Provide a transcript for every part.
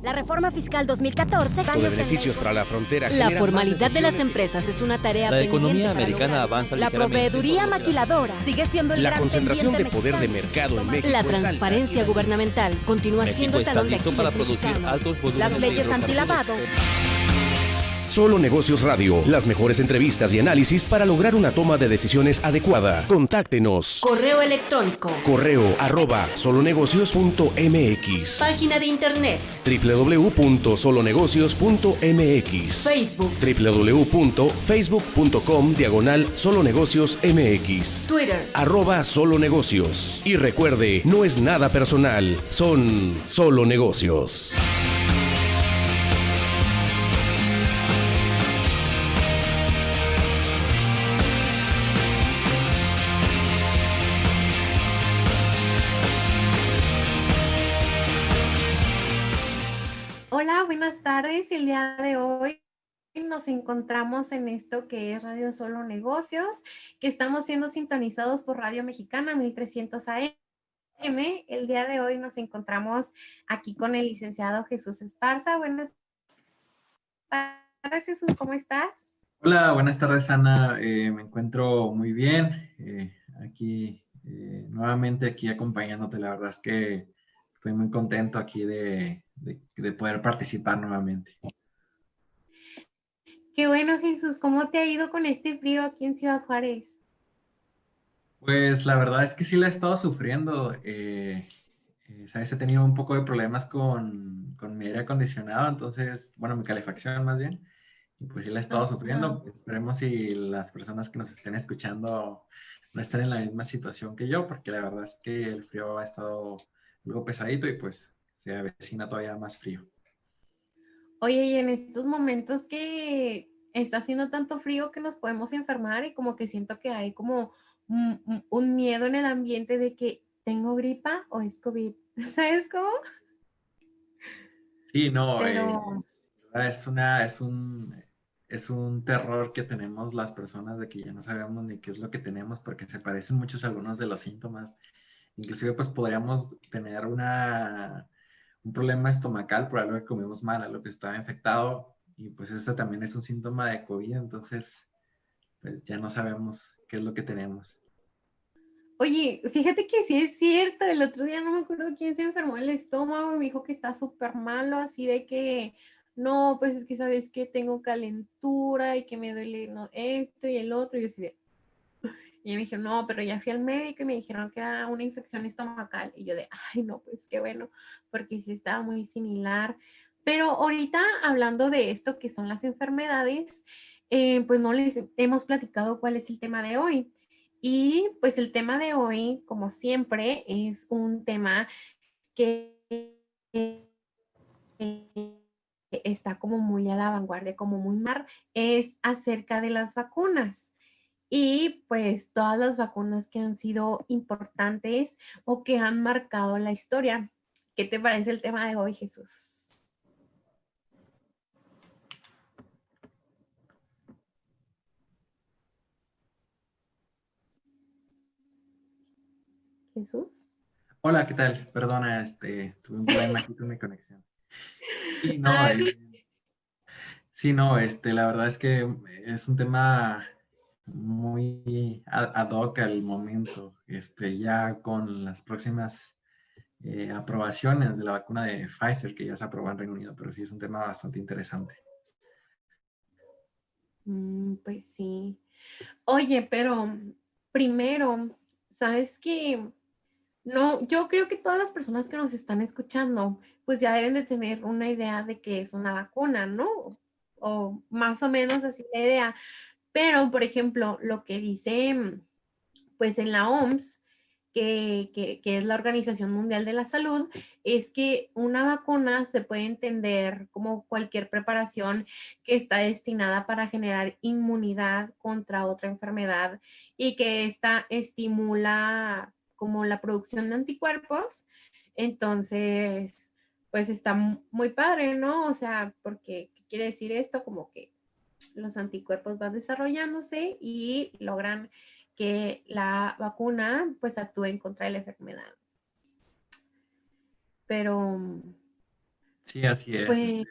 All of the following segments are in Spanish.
La reforma fiscal 2014, de beneficios tras la frontera. La formalidad de las empresas es una tarea La pendiente economía para americana lograrlo. avanza la ligeramente. proveeduría maquiladora sigue siendo el La gran concentración de pendiente poder de mexicano. mercado en México La es alta. transparencia gubernamental continúa siendo México el está talón de listo Aquiles para producir mexicano. altos volúmenes Las de leyes hidrocarburos. antilavado. Solo Negocios Radio, las mejores entrevistas y análisis para lograr una toma de decisiones adecuada. Contáctenos. Correo electrónico. Correo@solonegocios.mx. Página de internet. www.solonegocios.mx. Facebook. www.facebook.com/solonegociosmx. Twitter. @solonegocios. Y recuerde, no es nada personal, son solo negocios. Hola, buenas tardes. El día de hoy nos encontramos en esto que es Radio Solo Negocios, que estamos siendo sintonizados por Radio Mexicana 1300 AM. El día de hoy nos encontramos aquí con el licenciado Jesús Esparza. Buenas tardes, Jesús, ¿cómo estás? Hola, buenas tardes, Ana. Me encuentro muy bien. Aquí, nuevamente aquí acompañándote. La verdad es que estoy muy contento aquí de poder participar nuevamente. Qué bueno, Jesús. ¿Cómo te ha ido con este frío aquí en Ciudad Juárez? Pues la verdad es que sí la he estado sufriendo. ¿Sabes? He tenido un poco de problemas con mi aire acondicionado, entonces, bueno, mi calefacción más bien. Y pues sí la he estado sufriendo. Esperemos si las personas que nos estén escuchando no están en la misma situación que yo, porque la verdad es que el frío ha estado algo pesadito y pues se avecina todavía más frío. Oye, y en estos momentos que está haciendo tanto frío que nos podemos enfermar y como que siento que hay como un miedo en el ambiente de que tengo gripa o es COVID. ¿Sabes cómo? Sí, no, Pero es un terror que tenemos las personas de que ya no sabemos ni qué es lo que tenemos porque se parecen muchos algunos de los síntomas. Inclusive pues podríamos tener un problema estomacal por algo que comimos mal, algo que estaba infectado y pues eso también es un síntoma de COVID, entonces pues ya no sabemos qué es lo que tenemos. oye, fíjate que sí es cierto. El otro día no me acuerdo quién se enfermó el estómago y me dijo que está súper malo, así de que no, pues es que sabes que tengo calentura y que me duele esto y el otro. Y yo así de, y me dijeron, no, pero ya fui al médico y me dijeron que era una infección estomacal. Y yo de, ay, no, pues qué bueno, porque sí estaba muy similar. Pero ahorita hablando de esto que son las enfermedades, pues no les hemos platicado cuál es el tema de hoy. Y pues el tema de hoy, como siempre, es un tema que está como muy a la vanguardia, como muy mar, es acerca de las vacunas. Y pues todas las vacunas que han sido importantes o que han marcado la historia. ¿Qué te parece el tema de hoy, Jesús? Jesús. Hola, ¿qué tal? Perdona, tuve un problema aquí con mi conexión. Sí, no, Ay, sí, no, la verdad es que es un tema muy ad hoc al momento, ya con las próximas aprobaciones de la vacuna de Pfizer, que ya se aprobó en Reino Unido, pero sí es un tema bastante interesante. pues sí. Oye, pero primero, ¿sabes qué? No, yo creo que todas las personas que nos están escuchando, pues ya deben de tener una idea de qué es una vacuna, ¿no? O más o menos así la idea. Pero, por ejemplo, lo que dice, pues en la OMS, que es la Organización Mundial de la Salud, es que una vacuna se puede entender como cualquier preparación que está destinada para generar inmunidad contra otra enfermedad y que esta estimula como la producción de anticuerpos. Entonces, pues está muy padre, ¿no? O sea, porque ¿qué quiere decir esto? Como que los anticuerpos van desarrollándose y logran que la vacuna pues actúe en contra de la enfermedad. Pero Sí, así es. Pues,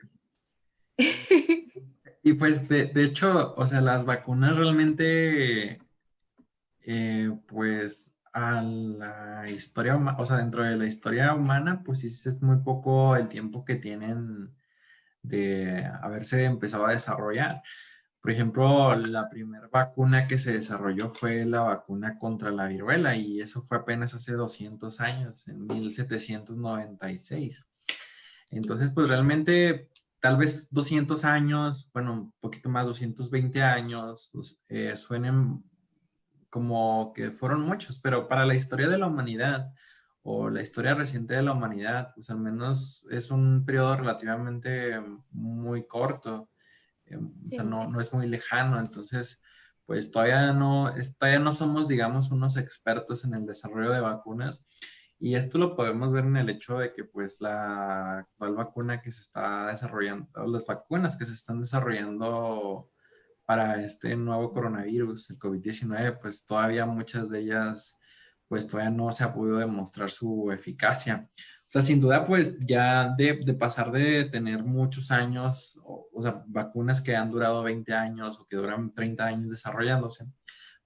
Y pues de hecho, o sea, las vacunas realmente, pues a la historia, o sea, dentro de la historia humana, pues sí es muy poco el tiempo que tienen de haberse empezado a desarrollar. Por ejemplo, la primera vacuna que se desarrolló fue la vacuna contra la viruela y eso fue apenas hace 200 años, en 1796. Entonces, pues realmente, tal vez 200 años, bueno, un poquito más, 220 años, suenen como que fueron muchos, pero para la historia de la humanidad o la historia reciente de la humanidad, pues al menos es un periodo relativamente muy corto, o sea, sí. no es muy lejano, entonces, pues todavía no somos, digamos, unos expertos en el desarrollo de vacunas. Y esto lo podemos ver en el hecho de que pues la actual vacuna que se está desarrollando, o las vacunas que se están desarrollando para este nuevo coronavirus, el COVID-19, pues todavía muchas de ellas, pues todavía no se ha podido demostrar su eficacia. O sea, sin duda, pues ya de pasar de tener muchos años, o sea, vacunas que han durado 20 años o que duran 30 años desarrollándose,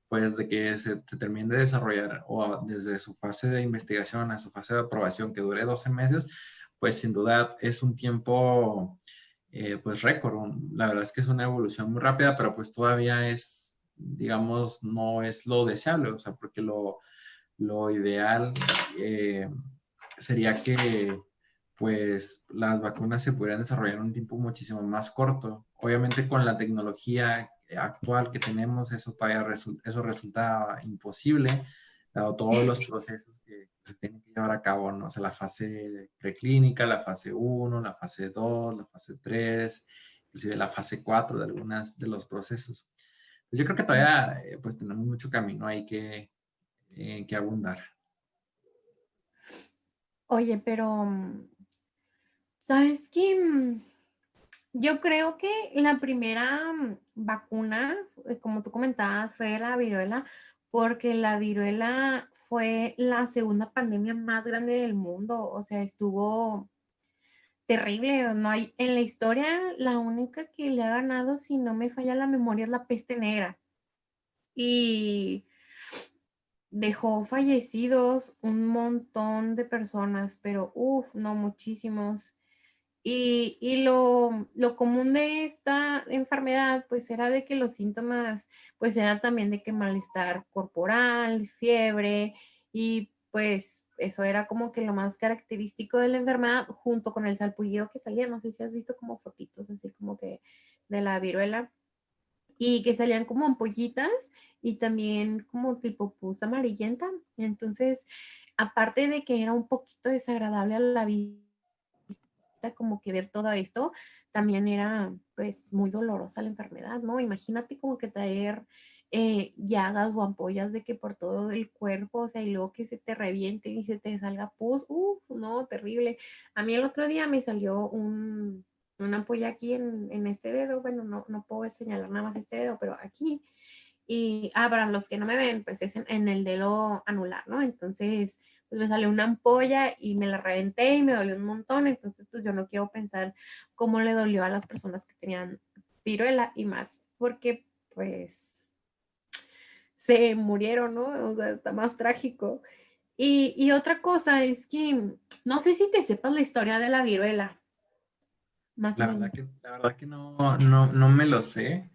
pues de que se termine de desarrollar o desde su fase de investigación a su fase de aprobación que dure 12 meses, pues sin duda es un tiempo pues récord. La verdad es que es una evolución muy rápida, pero pues todavía es, digamos, no es lo deseable, o sea, porque lo ideal eh, sería que pues las vacunas se pudieran desarrollar en un tiempo muchísimo más corto. Obviamente con la tecnología actual que tenemos, eso todavía eso resulta imposible, dado todos los procesos que se tienen que llevar a cabo, ¿no? O sea, la fase preclínica, la fase uno, la fase 2, la fase 3, inclusive la fase 4 de algunos de los procesos. Pues yo creo que todavía pues tenemos mucho camino ahí que abundar. Oye, pero, ¿sabes qué? Yo creo que la primera vacuna, como tú comentabas, fue la viruela, porque la viruela fue la segunda pandemia más grande del mundo. O sea, estuvo terrible. No hay, en la historia, la única que le ha ganado, si no me falla la memoria, es la peste negra. Y dejó fallecidos un montón de personas, pero uff, no muchísimos. Y lo común de esta enfermedad, pues era de que los síntomas, pues eran también de que malestar corporal, fiebre, y pues eso era como que lo más característico de la enfermedad, junto con el salpullido que salía. No sé si has visto como fotitos así como que de la viruela, y que salían como ampollitas y también como tipo pus amarillenta. Entonces, aparte de que era un poquito desagradable a la vista, como que ver todo esto, también era pues muy dolorosa la enfermedad, ¿no? Imagínate como que traer llagas o ampollas de que por todo el cuerpo, o sea, y luego que se te reviente y se te salga pus, no, terrible. A mí el otro día me salió una ampolla aquí en este dedo, bueno, no puedo señalar nada más este dedo, pero aquí. Y, para los que no me ven, pues es en el dedo anular, ¿no? Entonces, pues me salió una ampolla y me la reventé y me dolió un montón. Entonces, pues yo no quiero pensar cómo le dolió a las personas que tenían viruela y más, porque pues se murieron, ¿no? O sea, está más trágico. Y otra cosa es que no sé si te sepas la historia de la viruela, más o menos. La verdad que no me lo sé.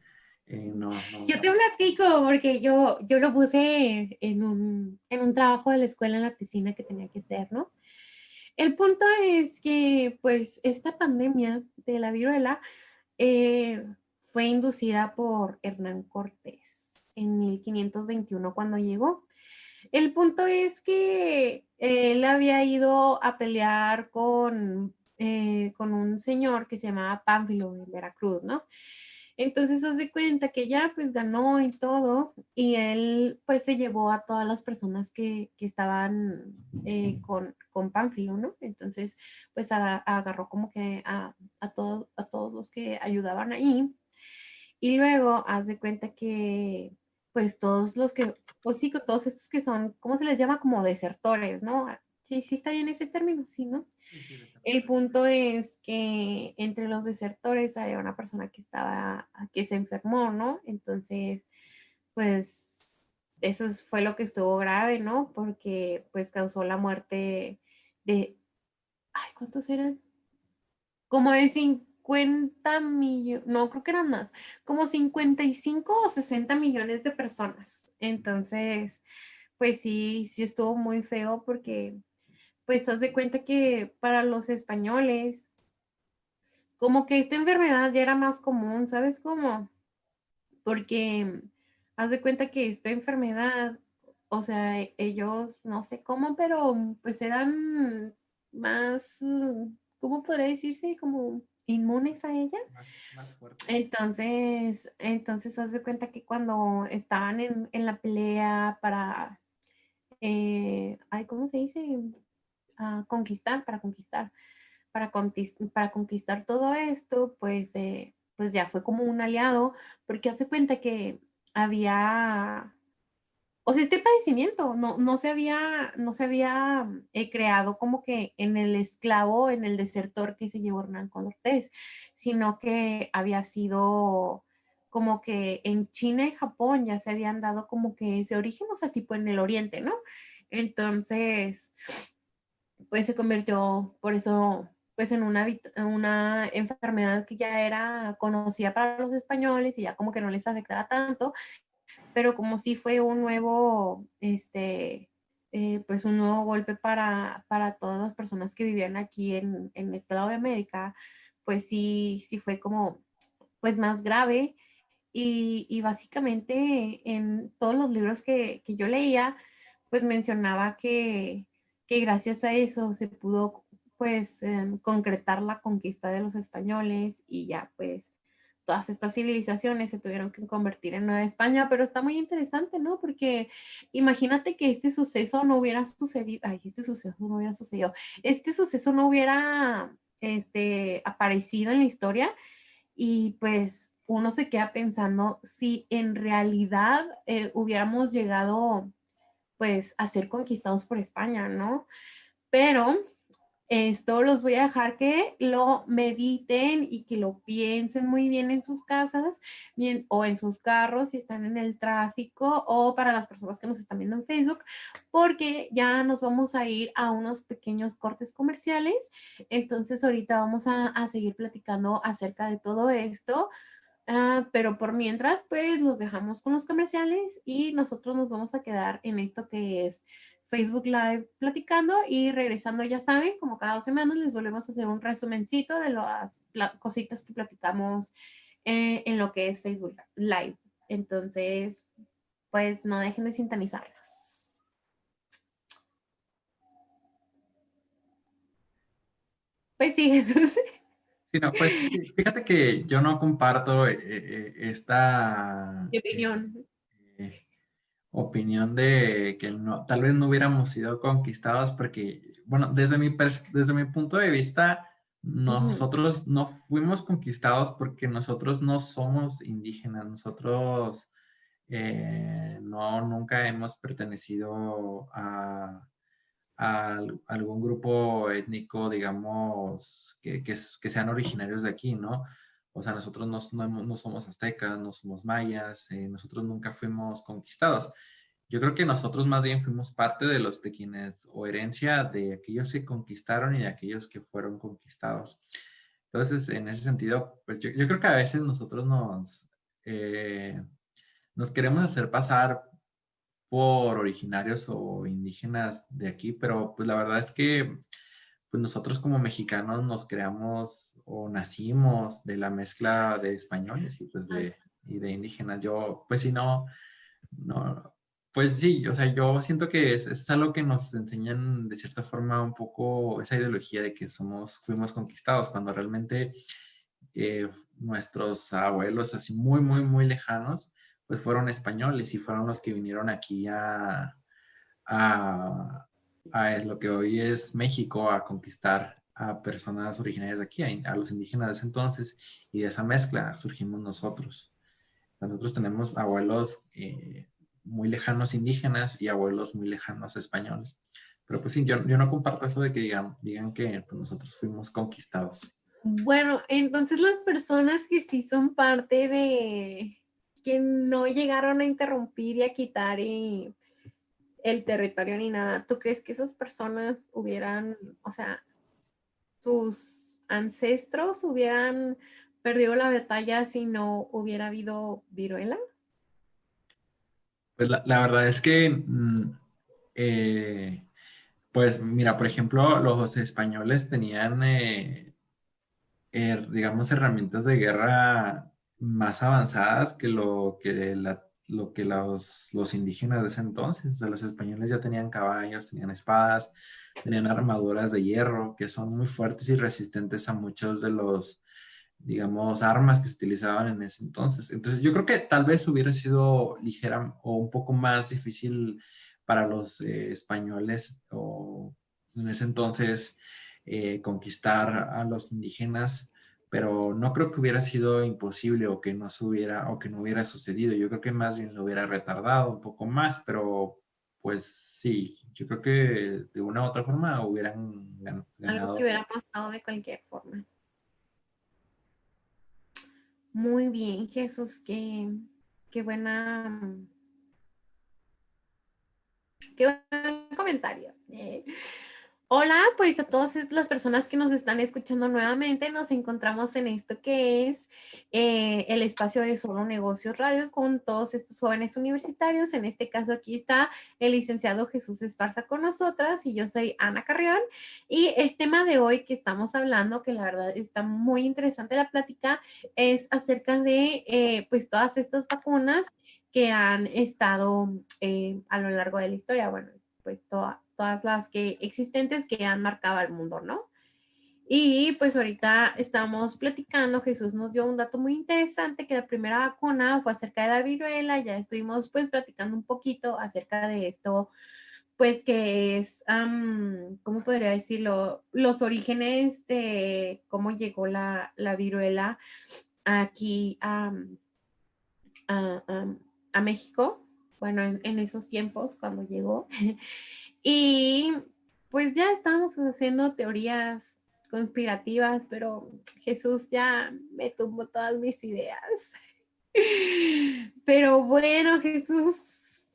No. Yo te platico porque yo lo puse en un trabajo de la escuela en la tesina que tenía que hacer, ¿no? El punto es que, pues, esta pandemia de la viruela fue inducida por Hernán Cortés en 1521 cuando llegó. El punto es que él había ido a pelear con un señor que se llamaba Pánfilo en Veracruz, ¿no? Entonces hace cuenta que ya pues ganó y todo, y él pues se llevó a todas las personas que estaban con Pánfilo, ¿no? Entonces pues agarró como que a todos los que ayudaban ahí, y luego haz de cuenta que pues todos los que, pues sí, todos estos que son, ¿cómo se les llama? Como desertores, ¿no? Sí, sí está bien ese término, sí, ¿no? Sí, sí, El punto es que entre los desertores había una persona que se enfermó, ¿no? Entonces, pues fue lo que estuvo grave, ¿no? Porque pues causó la muerte de, ay, ¿cuántos eran? Como de 50 millones, no, creo que eran más, como 55 o 60 millones de personas. Entonces, pues sí, sí estuvo muy feo porque pues haz de cuenta que para los españoles, como que esta enfermedad ya era más común, ¿sabes cómo? Porque haz de cuenta que esta enfermedad, o sea, ellos no sé cómo, pero pues eran más, ¿cómo podría decirse? Como inmunes a ella. más fuerte. Entonces haz de cuenta que cuando estaban en la pelea para, ay, ¿cómo se dice? Conquistar, para conquistar todo esto, pues ya fue como un aliado, porque hace cuenta que había, o sea, este padecimiento no se había creado como que en el esclavo, en el desertor que se llevó Hernán Cortés, sino que había sido como que en China y Japón ya se habían dado como que ese origen, o sea, tipo en el oriente, ¿no? Entonces, pues se convirtió por eso pues en una enfermedad que ya era conocida para los españoles y ya como que no les afectaba tanto, pero como sí fue un nuevo, pues un nuevo golpe para todas las personas que vivían aquí en este lado de América, pues sí, sí fue como pues más grave y básicamente en todos los libros que yo leía, pues mencionaba que gracias a eso se pudo pues concretar la conquista de los españoles y ya pues todas estas civilizaciones se tuvieron que convertir en Nueva España, pero está muy interesante, ¿no? Porque imagínate que este suceso no hubiera sucedido, ay, este suceso no hubiera sucedido, este suceso no hubiera aparecido en la historia y pues uno se queda pensando si en realidad hubiéramos llegado pues a ser conquistados por España, ¿no? Pero esto los voy a dejar que lo mediten y que lo piensen muy bien en sus casas bien, o en sus carros si están en el tráfico o para las personas que nos están viendo en Facebook, porque ya nos vamos a ir a unos pequeños cortes comerciales. Entonces ahorita vamos a seguir platicando acerca de todo esto. Pero por mientras, pues los dejamos con los comerciales y nosotros nos vamos a quedar en esto que es Facebook Live platicando y regresando, ya saben, como cada 2 semanas les volvemos a hacer un resumencito de las cositas que platicamos en lo que es Facebook Live. Entonces, pues no dejen de sintonizarnos. Pues sí, Jesús. Sí, no, pues fíjate que yo no comparto esta Mi opinión. eh, opinión de que no, tal vez no hubiéramos sido conquistados porque, bueno, desde mi punto de vista, Ujú. nosotros no fuimos conquistados porque nosotros no somos indígenas, nosotros no, nunca hemos pertenecido a algún grupo étnico, digamos, que sean originarios de aquí, ¿no? O sea, nosotros no somos aztecas, no somos mayas, nosotros nunca fuimos conquistados. Yo creo que nosotros más bien fuimos parte de quienes, o herencia de aquellos que conquistaron y de aquellos que fueron conquistados. Entonces, en ese sentido, pues yo creo que a veces nosotros nos queremos hacer pasar por originarios o indígenas de aquí, pero pues la verdad es que pues nosotros como mexicanos nos creamos o nacimos de la mezcla de españoles y de indígenas. Yo, pues si no, pues sí, o sea, yo siento que es algo que nos enseñan de cierta forma un poco esa ideología de que fuimos conquistados, cuando realmente nuestros abuelos así muy, muy, muy lejanos, pues fueron españoles y fueron los que vinieron aquí a, lo que hoy es México, a conquistar a personas originarias de aquí, a los indígenas de ese entonces, y de esa mezcla surgimos nosotros. Nosotros tenemos abuelos muy lejanos indígenas y abuelos muy lejanos españoles. Pero pues sí, yo no comparto eso de que digan que pues, nosotros fuimos conquistados. Bueno, entonces las personas que sí son parte de, que no llegaron a interrumpir y a quitar el territorio ni nada, ¿tú crees que esas personas hubieran, o sea, sus ancestros hubieran perdido la batalla si no hubiera habido viruela? Pues la verdad es que, pues mira, por ejemplo, los españoles tenían, digamos, herramientas de guerra más avanzadas que lo que los indígenas de ese entonces. O sea, los españoles ya tenían caballos, tenían espadas, tenían armaduras de hierro que son muy fuertes y resistentes a muchos de los, digamos, armas que se utilizaban en ese entonces. Entonces, yo creo que tal vez hubiera sido ligera o un poco más difícil para los españoles o en ese entonces conquistar a los indígenas, pero no creo que hubiera sido imposible o que no se hubiera o que no hubiera sucedido. Yo creo que más bien lo hubiera retardado un poco más, pero pues sí, yo creo que de una u otra forma hubieran Algo que ganado. hubiera pasado de cualquier forma. Muy bien, Jesús, qué buena, qué buen comentario. Hola, pues a todas las personas que nos están escuchando nuevamente, nos encontramos en esto que es el espacio de Solo Negocios Radio con todos estos jóvenes universitarios. En este caso aquí está el licenciado Jesús Esparza con nosotras y yo soy Ana Carrión. Y el tema de hoy que estamos hablando, que la verdad está muy interesante la plática, es acerca de pues todas estas vacunas que han estado a lo largo de la historia. Bueno, pues todas las que existentes que han marcado al mundo, ¿no? Y pues ahorita estamos platicando, Jesús nos dio un dato muy interesante, que la primera vacuna fue acerca de la viruela, ya estuvimos pues platicando un poquito acerca de esto, pues que es, ¿cómo podría decirlo? Los orígenes de cómo llegó la viruela aquí a, a México, bueno, en esos tiempos cuando llegó. Y pues ya estábamos haciendo teorías conspirativas, pero Jesús ya me tumbó todas mis ideas. Pero bueno, Jesús,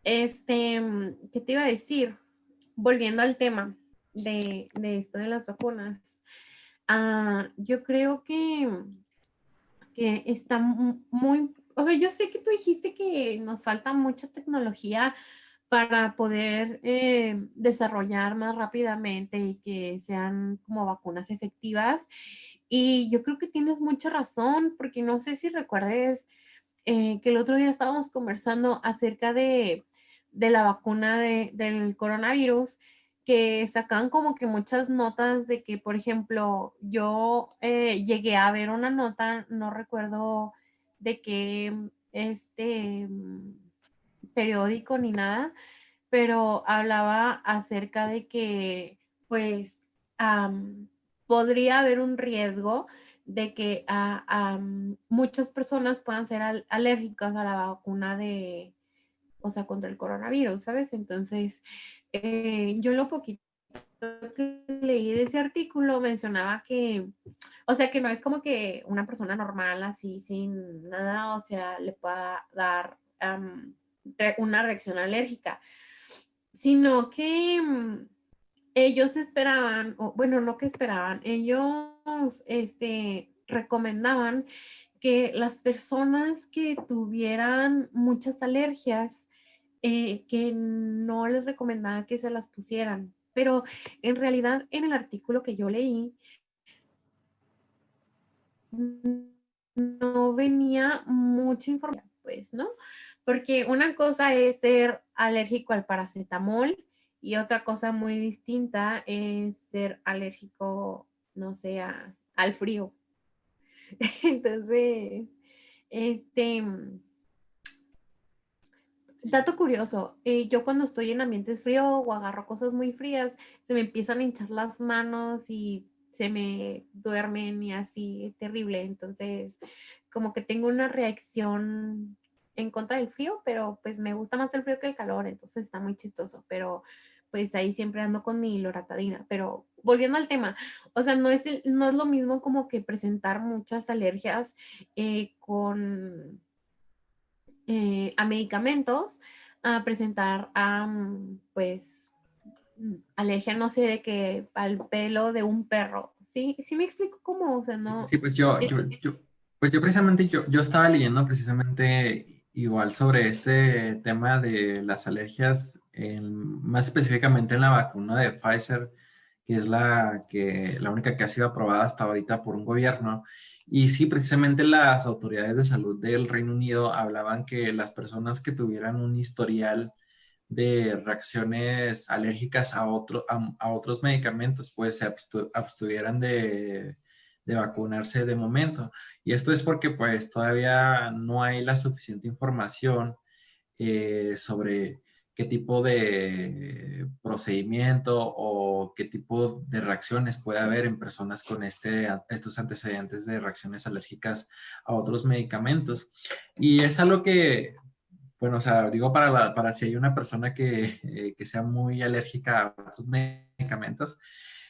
¿qué te iba a decir? Volviendo al tema de esto de las vacunas, yo creo que está muy, o sea, yo sé que tú dijiste que nos falta mucha tecnología para poder desarrollar más rápidamente y que sean como vacunas efectivas. Y yo creo que tienes mucha razón, porque no sé si recuerdes que el otro día estábamos conversando acerca de la vacuna del coronavirus, que sacan como que muchas notas de que, por ejemplo, yo llegué a ver una nota, no recuerdo de qué periódico ni nada, pero hablaba acerca de que, pues, podría haber un riesgo de que muchas personas puedan ser alérgicas a la vacuna o sea, contra el coronavirus, ¿sabes? Entonces, yo lo poquito que leí de ese artículo mencionaba que, o sea, que no es como que una persona normal así sin nada, o sea, le pueda dar una reacción alérgica, sino que ellos esperaban, o bueno, no que esperaban, ellos recomendaban que las personas que tuvieran muchas alergias, que no les recomendaban que se las pusieran. Pero en realidad en el artículo que yo leí, no venía mucha información, pues, ¿no? Porque una cosa es ser alérgico al paracetamol y otra cosa muy distinta es ser alérgico, no sé, al frío. Entonces, este, dato curioso, yo cuando estoy en ambientes fríos o agarro cosas muy frías, se me empiezan a hinchar las manos y se me duermen y así, terrible. Entonces, como que tengo una reacción en contra del frío, pero pues me gusta más el frío que el calor, entonces está muy chistoso. Pero pues ahí siempre ando con mi loratadina, pero volviendo al tema, o sea, no es lo mismo como que presentar muchas alergias a medicamentos, a presentar pues alergia, no sé, de que al pelo de un perro. ¿Sí? ¿Sí me explico cómo? O sea, no. Sí, pues yo precisamente, yo estaba leyendo precisamente igual sobre este tema de las alergias, más específicamente en la vacuna de Pfizer, que es la única que ha sido aprobada hasta ahorita por un gobierno. Y sí, precisamente las autoridades de salud del Reino Unido hablaban que las personas que tuvieran un historial de reacciones alérgicas a otros medicamentos, pues se abstuvieran de vacunarse de momento. Y esto es porque pues todavía no hay la suficiente información sobre qué tipo de procedimiento o qué tipo de reacciones puede haber en personas con estos antecedentes de reacciones alérgicas a otros medicamentos. Y es algo que, bueno, o sea, digo para si hay una persona que sea muy alérgica a otros medicamentos,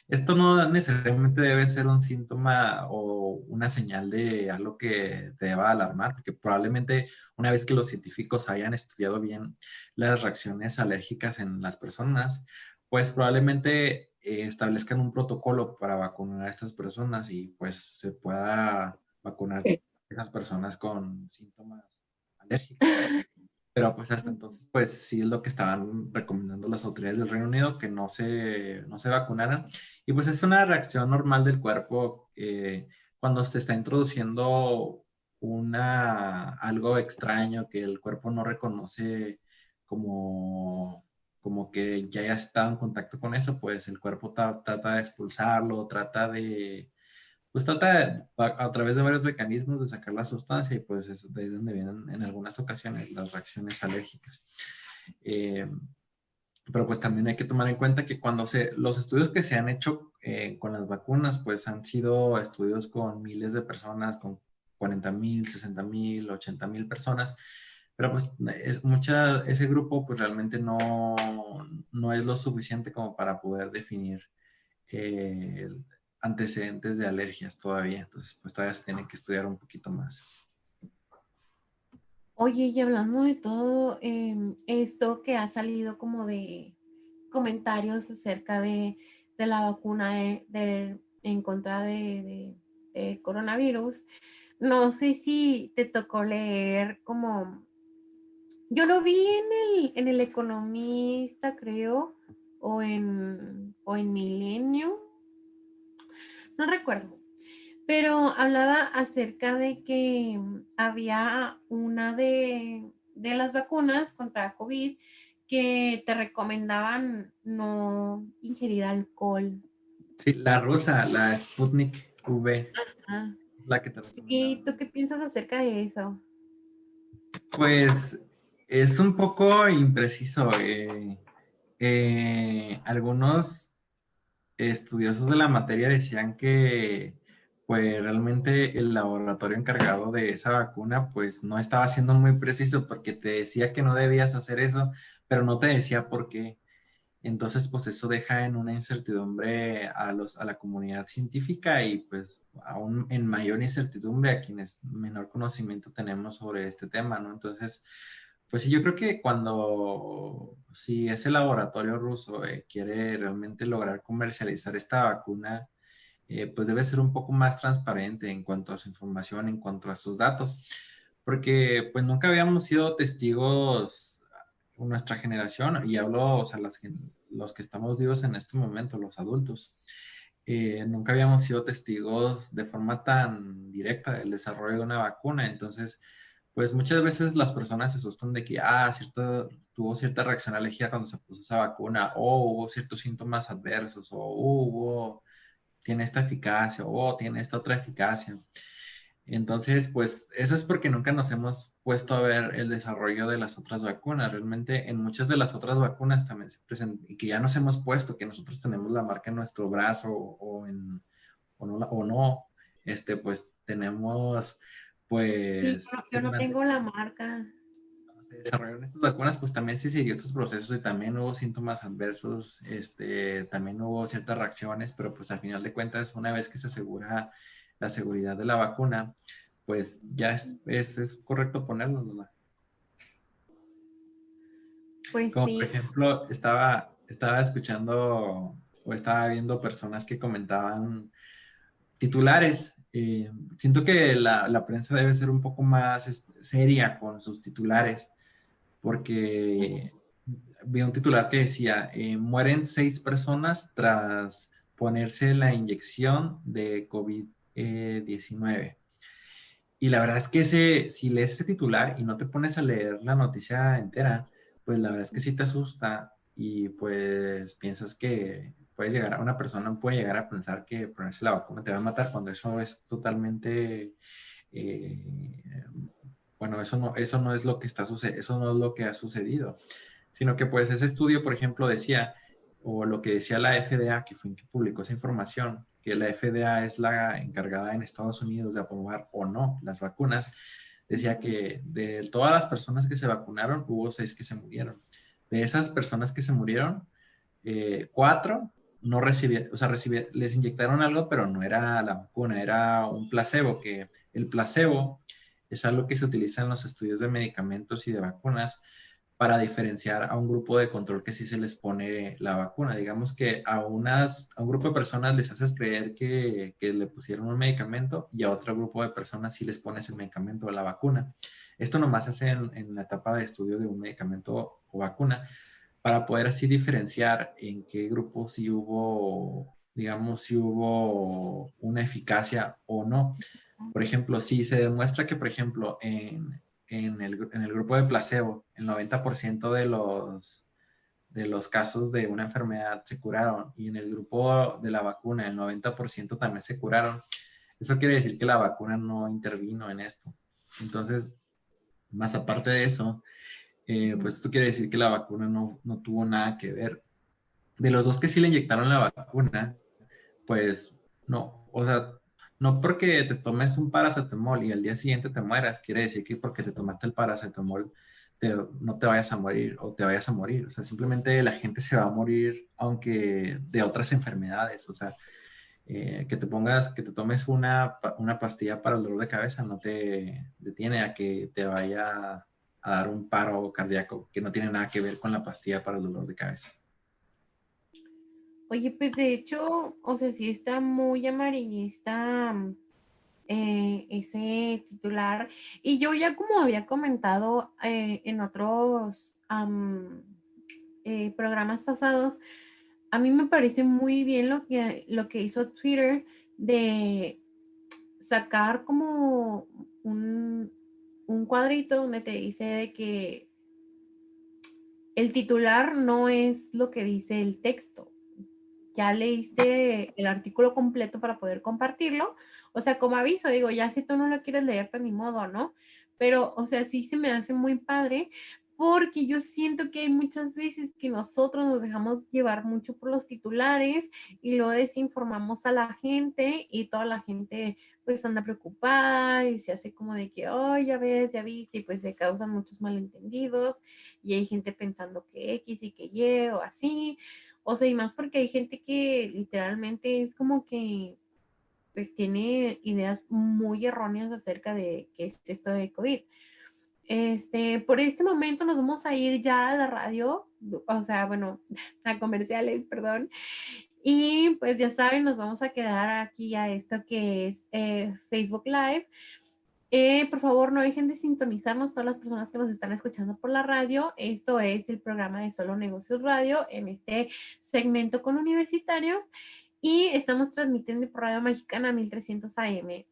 esto no necesariamente debe ser un síntoma o una señal de algo que te deba alarmar, porque probablemente una vez que los científicos hayan estudiado bien las reacciones alérgicas en las personas, pues probablemente establezcan un protocolo para vacunar a estas personas y pues se pueda vacunar a esas personas con síntomas alérgicos. Pero pues hasta entonces, pues sí es lo que estaban recomendando las autoridades del Reino Unido, que no se vacunaran. Y pues es una reacción normal del cuerpo cuando se está introduciendo algo extraño que el cuerpo no reconoce como, como que ya haya estado en contacto con eso, pues el cuerpo trata de expulsarlo, pues a través de varios mecanismos de sacar la sustancia y pues es de ahí donde vienen en algunas ocasiones las reacciones alérgicas. Eh, pero pues también hay que tomar en cuenta que los estudios que se han hecho con las vacunas pues han sido estudios con miles de personas, con 40,000, 60,000, 80,000 personas, pero pues ese grupo pues realmente no es lo suficiente como para poder definir eh, antecedentes de alergias todavía, entonces pues todavía se tiene que estudiar un poquito más. Oye, y hablando de todo esto que ha salido como de comentarios acerca de la vacuna en contra de coronavirus, no sé si te tocó leer como, yo lo vi en el Economista, creo, o en Milenio, no recuerdo, pero hablaba acerca de que había una de las vacunas contra COVID que te recomendaban no ingerir alcohol. Sí, la rusa, la Sputnik V, Ah, la que te sí, recomendaban. ¿tú qué piensas acerca de eso? Pues es un poco impreciso. Algunos estudiosos de la materia decían que pues realmente el laboratorio encargado de esa vacuna pues no estaba siendo muy preciso porque te decía que no debías hacer eso, pero no te decía por qué. Entonces, pues eso deja en una incertidumbre a la comunidad científica y pues aún en mayor incertidumbre a quienes menor conocimiento tenemos sobre este tema, ¿no? Entonces, pues sí, yo creo que si ese laboratorio ruso quiere realmente lograr comercializar esta vacuna, pues debe ser un poco más transparente en cuanto a su información, en cuanto a sus datos, porque pues nunca habíamos sido testigos nuestra generación, y hablo, o sea, los que estamos vivos en este momento, los adultos, nunca habíamos sido testigos de forma tan directa del desarrollo de una vacuna. Entonces, pues muchas veces las personas se asustan de que, tuvo cierta reacción alérgica cuando se puso esa vacuna, o hubo ciertos síntomas adversos, tiene esta eficacia, o tiene esta otra eficacia. Entonces, pues eso es porque nunca nos hemos puesto a ver el desarrollo de las otras vacunas. Realmente en muchas de las otras vacunas también se presentan, y que ya nos hemos puesto, que nosotros tenemos la marca en nuestro brazo o no, pues tenemos, Sí, pues, yo no tengo la marca. se desarrollaron estas vacunas, pues también se siguió estos procesos y también hubo síntomas adversos, también hubo ciertas reacciones, pero pues al final de cuentas, una vez que se asegura la seguridad de la vacuna, pues ya es correcto ponerlo, ¿verdad? Pues Como por sí. ejemplo, estaba escuchando o estaba viendo personas que comentaban titulares. Siento que la prensa debe ser un poco más seria con sus titulares, porque vi un titular que decía, mueren 6 personas tras ponerse la inyección de COVID-19. Y la verdad es que si lees ese titular y no te pones a leer la noticia entera, pues la verdad es que sí te asusta y pues piensas que una persona puede llegar a pensar que ponerse la vacuna te va a matar cuando eso es totalmente, eh, bueno, eso no es lo que está sucediendo, eso no es lo que ha sucedido, sino que pues ese estudio, por ejemplo, decía, o lo que decía la FDA, que fue quien publicó esa información, que la FDA es la encargada en Estados Unidos de aprobar o no las vacunas, decía que de todas las personas que se vacunaron, hubo 6 que se murieron. De esas personas que se murieron, 4 no recibieron, o sea, les inyectaron algo, pero no era la vacuna, era un placebo, que el placebo es algo que se utiliza en los estudios de medicamentos y de vacunas para diferenciar a un grupo de control que sí se les pone la vacuna. Digamos que a un grupo de personas les haces creer que le pusieron un medicamento y a otro grupo de personas sí les pones el medicamento o la vacuna. Esto nomás se hace en la etapa de estudio de un medicamento o vacuna para poder así diferenciar en qué grupo sí hubo, digamos, si hubo una eficacia o no. Por ejemplo, si se demuestra que, por ejemplo, en el grupo de placebo, el 90% de los casos de una enfermedad se curaron y en el grupo de la vacuna el 90% también se curaron, eso quiere decir que la vacuna no intervino en esto. Entonces, más aparte de eso, pues esto quiere decir que la vacuna no tuvo nada que ver. De los 2 que sí le inyectaron la vacuna, pues no, o sea, no porque te tomes un paracetamol y al día siguiente te mueras, quiere decir que porque te tomaste el paracetamol no te vayas a morir o te vayas a morir. O sea, simplemente la gente se va a morir aunque de otras enfermedades. O sea, que te tomes una pastilla para el dolor de cabeza no te detiene a que te vaya a dar un paro cardíaco que no tiene nada que ver con la pastilla para el dolor de cabeza. Oye, pues de hecho, o sea, sí está muy amarillista ese titular. Y yo ya como había comentado en otros programas pasados, a mí me parece muy bien lo que hizo Twitter de sacar como un cuadrito donde te dice de que el titular no es lo que dice el texto. Ya leíste el artículo completo para poder compartirlo. O sea, como aviso, digo, ya si tú no lo quieres leer, pues ni modo, ¿no? Pero, o sea, sí se me hace muy padre porque yo siento que hay muchas veces que nosotros nos dejamos llevar mucho por los titulares y luego desinformamos a la gente y toda la gente pues anda preocupada y se hace como de que, oh, ya ves, ya viste, y pues se causan muchos malentendidos y hay gente pensando que X y que Y o así. O sea, y más porque hay gente que literalmente es como que pues tiene ideas muy erróneas acerca de qué es esto de COVID. Por este momento nos vamos a ir ya a la radio, o sea, bueno, a comerciales, perdón. Y pues ya saben, nos vamos a quedar aquí a esto que es Facebook Live. Por favor, no dejen de sintonizarnos todas las personas que nos están escuchando por la radio. Esto es el programa de Solo Negocios Radio en este segmento con universitarios y estamos transmitiendo por Radio Mexicana 1300 AM.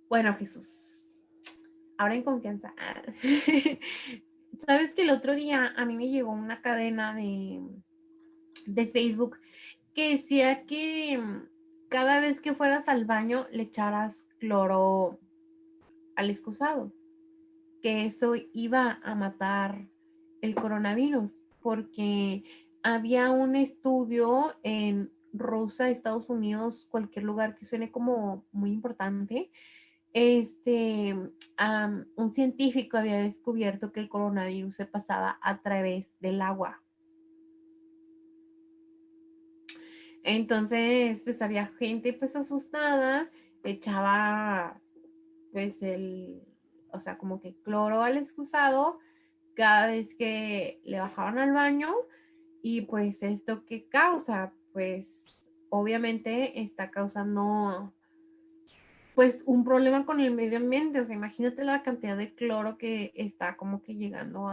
Bueno, Jesús, ahora en confianza. Sabes que el otro día a mí me llegó una cadena de Facebook que decía que cada vez que fueras al baño le echaras cloro al excusado, que eso iba a matar el coronavirus, porque había un estudio en Rusia, Estados Unidos, cualquier lugar que suene como muy importante, este, un científico había descubierto que el coronavirus se pasaba a través del agua. Entonces, pues había gente pues asustada, echaba pues o sea, como que cloro al excusado cada vez que le bajaban al baño y pues esto que causa, pues obviamente está causando pues un problema con el medio ambiente, o sea, imagínate la cantidad de cloro que está como que llegando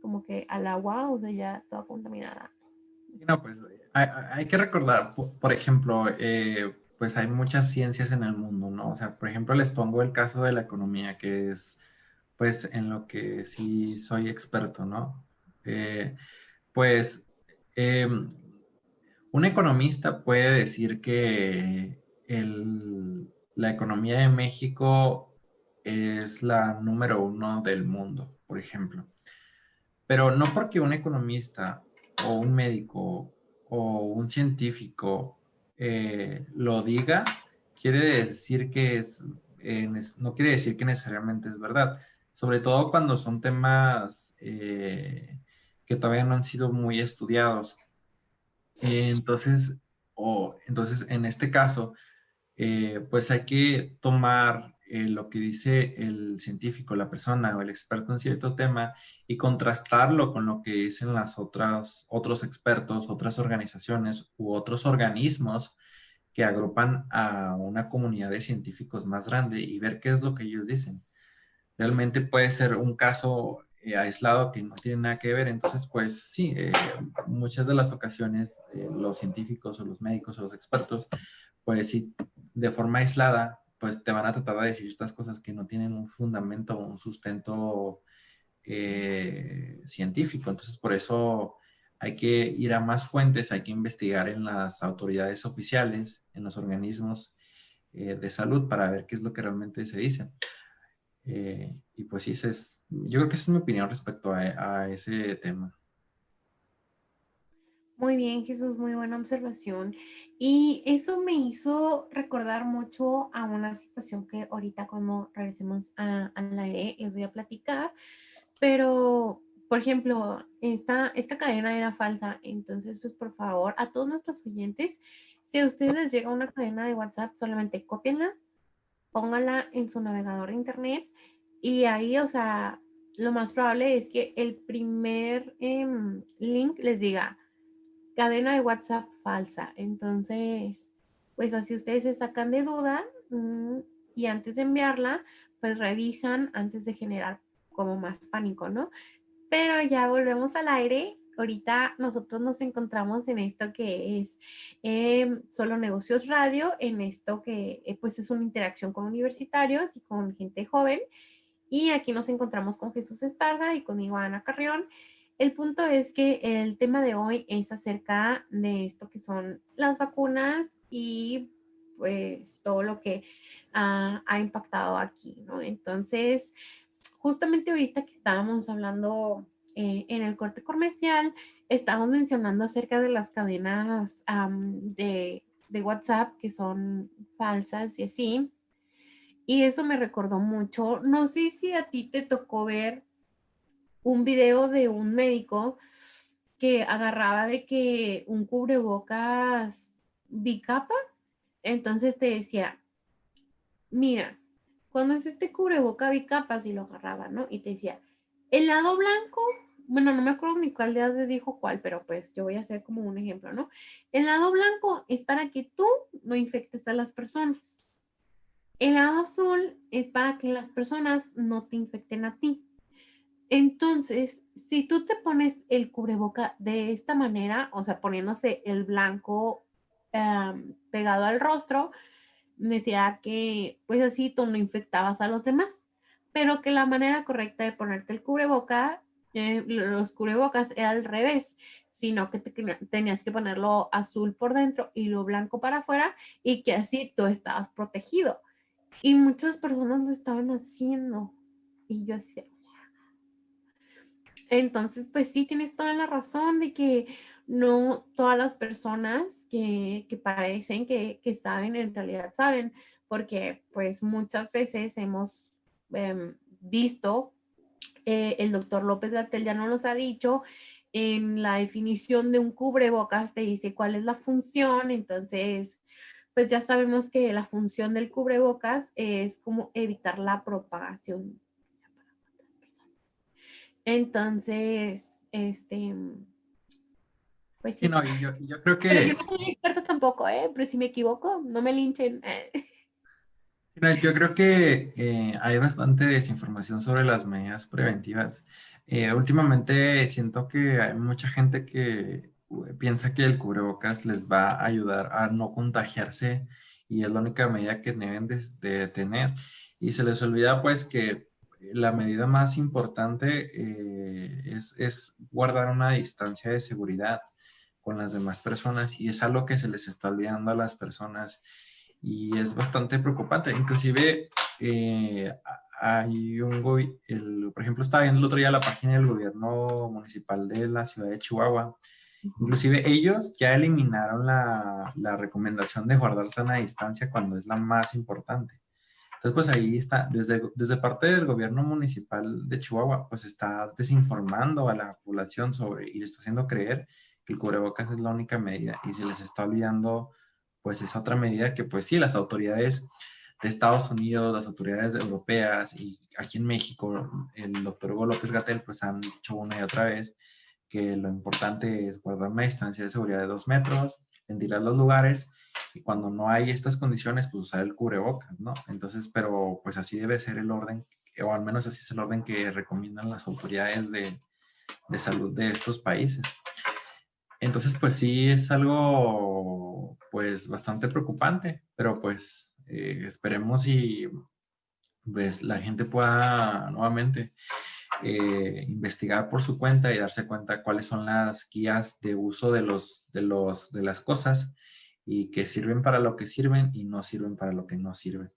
como que al agua, o sea, ya toda contaminada. No, pues hay que recordar, por ejemplo, pues hay muchas ciencias en el mundo, ¿no? O sea, por ejemplo, les pongo el caso de la economía, que es pues en lo que sí soy experto, ¿no? Pues un economista puede decir que la economía de México es la número uno del mundo, por ejemplo. Pero no porque un economista o un médico o un científico lo diga, quiere decir que no quiere decir que necesariamente es verdad. Sobre todo cuando son temas que todavía no han sido muy estudiados. Entonces, en este caso, pues hay que tomar lo que dice el científico, la persona o el experto en cierto tema y contrastarlo con lo que dicen otros expertos, otras organizaciones u otros organismos que agrupan a una comunidad de científicos más grande y ver qué es lo que ellos dicen. Realmente puede ser un caso aislado que no tiene nada que ver, entonces pues sí, muchas de las ocasiones los científicos o los médicos o los expertos pues sí, de forma aislada, pues te van a tratar de decir estas cosas que no tienen un fundamento o un sustento científico. Entonces, por eso hay que ir a más fuentes, hay que investigar en las autoridades oficiales, en los organismos de salud para ver qué es lo que realmente se dice. Y pues sí, yo creo que esa es mi opinión respecto a ese tema. Muy bien, Jesús, muy buena observación. Y eso me hizo recordar mucho a una situación que ahorita cuando regresemos al aire les voy a platicar. Pero, por ejemplo, esta cadena era falsa. Entonces, pues por favor, a todos nuestros oyentes, si a ustedes les llega una cadena de WhatsApp, solamente cópienla, pónganla en su navegador de internet y ahí, o sea, lo más probable es que el primer link les diga cadena de WhatsApp falsa. Entonces, pues así ustedes se sacan de duda y antes de enviarla, pues revisan antes de generar como más pánico, ¿no? Pero ya volvemos al aire. Ahorita nosotros nos encontramos en esto que es Solo Negocios Radio, en esto que pues es una interacción con universitarios y con gente joven. Y aquí nos encontramos con Jesús Esparza y conmigo Ana Carrión. El punto es que el tema de hoy es acerca de esto que son las vacunas y pues todo lo que ha impactado aquí, ¿no? Entonces, justamente ahorita que estábamos hablando en el corte comercial, estábamos mencionando acerca de las cadenas de WhatsApp que son falsas y así. Y eso me recordó mucho. No sé si a ti te tocó ver un video de un médico que agarraba de que un cubrebocas bicapa, entonces te decía, mira, cuando es este cubreboca bicapas y lo agarraba, ¿no? Y te decía, el lado blanco, bueno, no me acuerdo ni cuál de dijo cuál, pero pues yo voy a hacer como un ejemplo, ¿no? El lado blanco es para que tú no infectes a las personas. El lado azul es para que las personas no te infecten a ti. Entonces, si tú te pones el cubreboca de esta manera, o sea, poniéndose el blanco pegado al rostro, decía que pues así tú no infectabas a los demás, pero que la manera correcta de ponerte el cubreboca, los cubrebocas era al revés, sino que tenías que ponerlo azul por dentro y lo blanco para afuera y que así tú estabas protegido. Y muchas personas lo estaban haciendo. Y yo así, entonces, pues sí, tienes toda la razón de que no todas las personas que parecen que saben, en realidad saben, porque pues muchas veces hemos visto, el doctor López-Gatell ya nos los ha dicho, en la definición de un cubrebocas te dice cuál es la función, entonces pues ya sabemos que la función del cubrebocas es como evitar la propagación. Entonces, pues Sí, sí. no, y yo creo Pero yo que no soy experta tampoco, ¿eh? Pero si me equivoco, no me linchen. Mira, yo creo que hay bastante desinformación sobre las medidas preventivas. Últimamente siento que hay mucha gente que piensa que el cubrebocas les va a ayudar a no contagiarse y es la única medida que deben de tener. Y se les olvida pues que la medida más importante es guardar una distancia de seguridad con las demás personas y es algo que se les está olvidando a las personas y es bastante preocupante. Inclusive, hay por ejemplo, estaba viendo el otro día la página del gobierno municipal de la ciudad de Chihuahua. Inclusive ellos ya eliminaron la recomendación de guardar sana distancia cuando es la más importante. Entonces, pues ahí está, desde parte del gobierno municipal de Chihuahua, pues está desinformando a la población y le está haciendo creer que el cubrebocas es la única medida y se les está olvidando, pues es otra medida que, pues sí, las autoridades de Estados Unidos, las autoridades europeas y aquí en México, el doctor Hugo López-Gatell, pues han dicho una y otra vez que lo importante es guardar una distancia de seguridad de 2 metros, ventilar los lugares y cuando no hay estas condiciones, pues usar el cubrebocas, ¿no? Entonces, pero pues así debe ser el orden, o al menos así es el orden que recomiendan las autoridades de salud de estos países. Entonces, pues sí es algo pues bastante preocupante, pero pues esperemos y pues la gente pueda nuevamente investigar por su cuenta y darse cuenta cuáles son las guías de uso de las cosas y que sirven para lo que sirven y no sirven para lo que no sirven.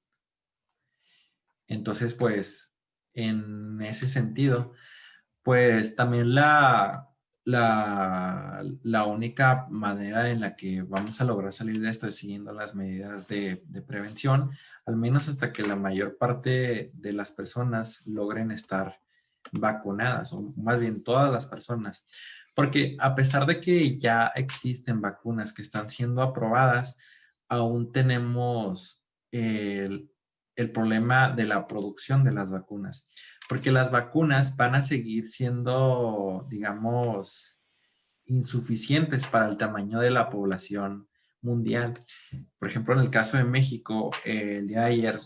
Entonces, pues, en ese sentido, pues también la única manera en la que vamos a lograr salir de esto es siguiendo las medidas de prevención, al menos hasta que la mayor parte de las personas logren estar vacunadas, o más bien todas las personas. Porque a pesar de que ya existen vacunas que están siendo aprobadas, aún tenemos el problema de la producción de las vacunas, porque las vacunas van a seguir siendo, digamos, insuficientes para el tamaño de la población mundial. Por ejemplo, en el caso de México, el día de ayer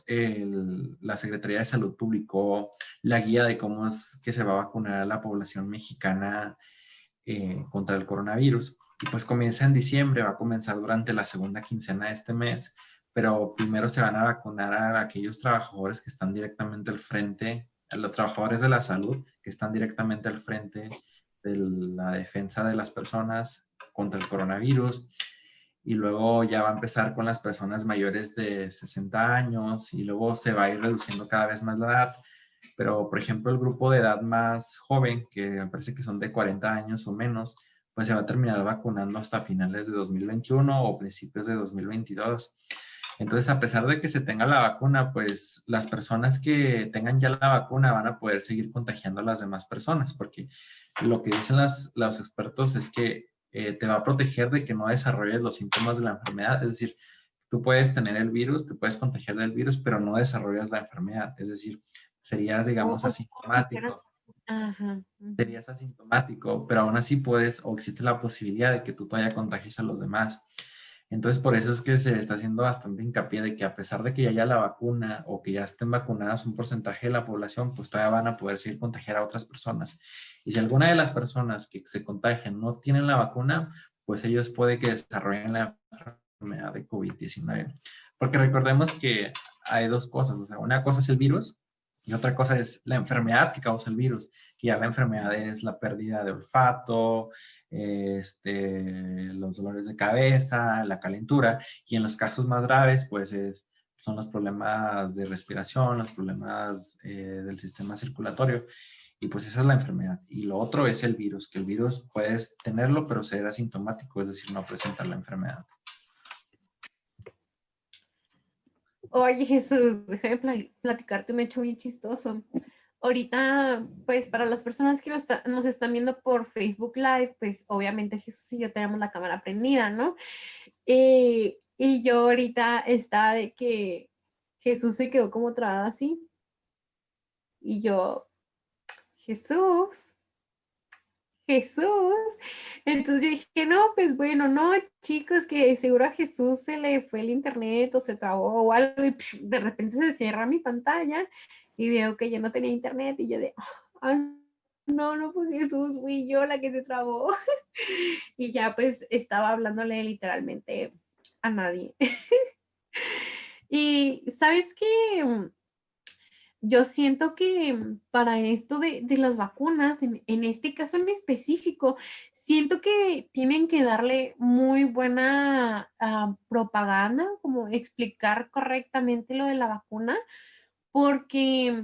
la Secretaría de Salud publicó la guía de cómo es que se va a vacunar a la población mexicana contra el coronavirus. Y pues comienza en diciembre, va a comenzar durante la segunda quincena de este mes, pero primero se van a vacunar a aquellos trabajadores que están directamente al frente, a los trabajadores de la salud que están directamente al frente de la defensa de las personas contra el coronavirus. Y luego ya va a empezar con las personas mayores de 60 años y luego se va a ir reduciendo cada vez más la edad. Pero, por ejemplo, el grupo de edad más joven, que me parece que son de 40 años o menos, pues se va a terminar vacunando hasta finales de 2021 o principios de 2022. Entonces, a pesar de que se tenga la vacuna, pues las personas que tengan ya la vacuna van a poder seguir contagiando a las demás personas, porque lo que dicen los expertos es que te va a proteger de que no desarrolles los síntomas de la enfermedad. Es decir, tú puedes tener el virus, te puedes contagiar del virus, pero no desarrollas la enfermedad. Es decir, serías, digamos, asintomático. Ajá. Serías asintomático, pero aún así puedes o existe la posibilidad de que tú todavía contagies a los demás. Entonces, por eso es que se está haciendo bastante hincapié de que a pesar de que ya haya la vacuna o que ya estén vacunadas un porcentaje de la población, pues todavía van a poder seguir contagiar a otras personas. Y si alguna de las personas que se contagian no tienen la vacuna, pues ellos puede que desarrollen la enfermedad de COVID-19. Porque recordemos que hay dos cosas. O sea, una cosa es el virus y otra cosa es la enfermedad que causa el virus, que ya la enfermedad es la pérdida de olfato, los dolores de cabeza, la calentura, y en los casos más graves, pues son los problemas de respiración, los problemas del sistema circulatorio. Y pues esa es la enfermedad. Y lo otro es el virus, que el virus puedes tenerlo, pero ser asintomático, es decir, no presentar la enfermedad. Oye, Jesús, déjame platicarte un hecho bien chistoso. Ahorita, pues para las personas que nos están viendo por Facebook Live, pues obviamente Jesús y yo tenemos la cámara prendida, ¿no? Y yo ahorita estaba de que Jesús se quedó como trabado así. Y yo, Jesús, Jesús. Entonces yo dije, no, pues bueno, no, chicos, que seguro a Jesús se le fue el internet o se trabó o algo y de repente se cierra mi pantalla y veo que ya no tenía internet y yo de, ah, no, no fue Jesús, fui yo la que se trabó. Y ya pues estaba hablándole literalmente a nadie. Y sabes que yo siento que para esto de las vacunas, en este caso en específico, siento que tienen que darle muy buena propaganda, como explicar correctamente lo de la vacuna, porque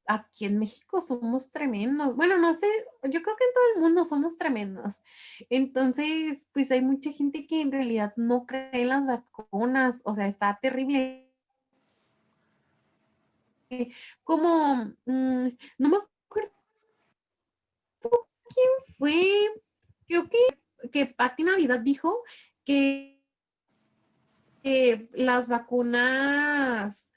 aquí en México somos tremendos. Bueno, no sé, yo creo que en todo el mundo somos tremendos. Entonces, pues hay mucha gente que en realidad no cree en las vacunas, o sea, está terrible como, no me acuerdo quién fue, creo que Pati Navidad dijo que las vacunas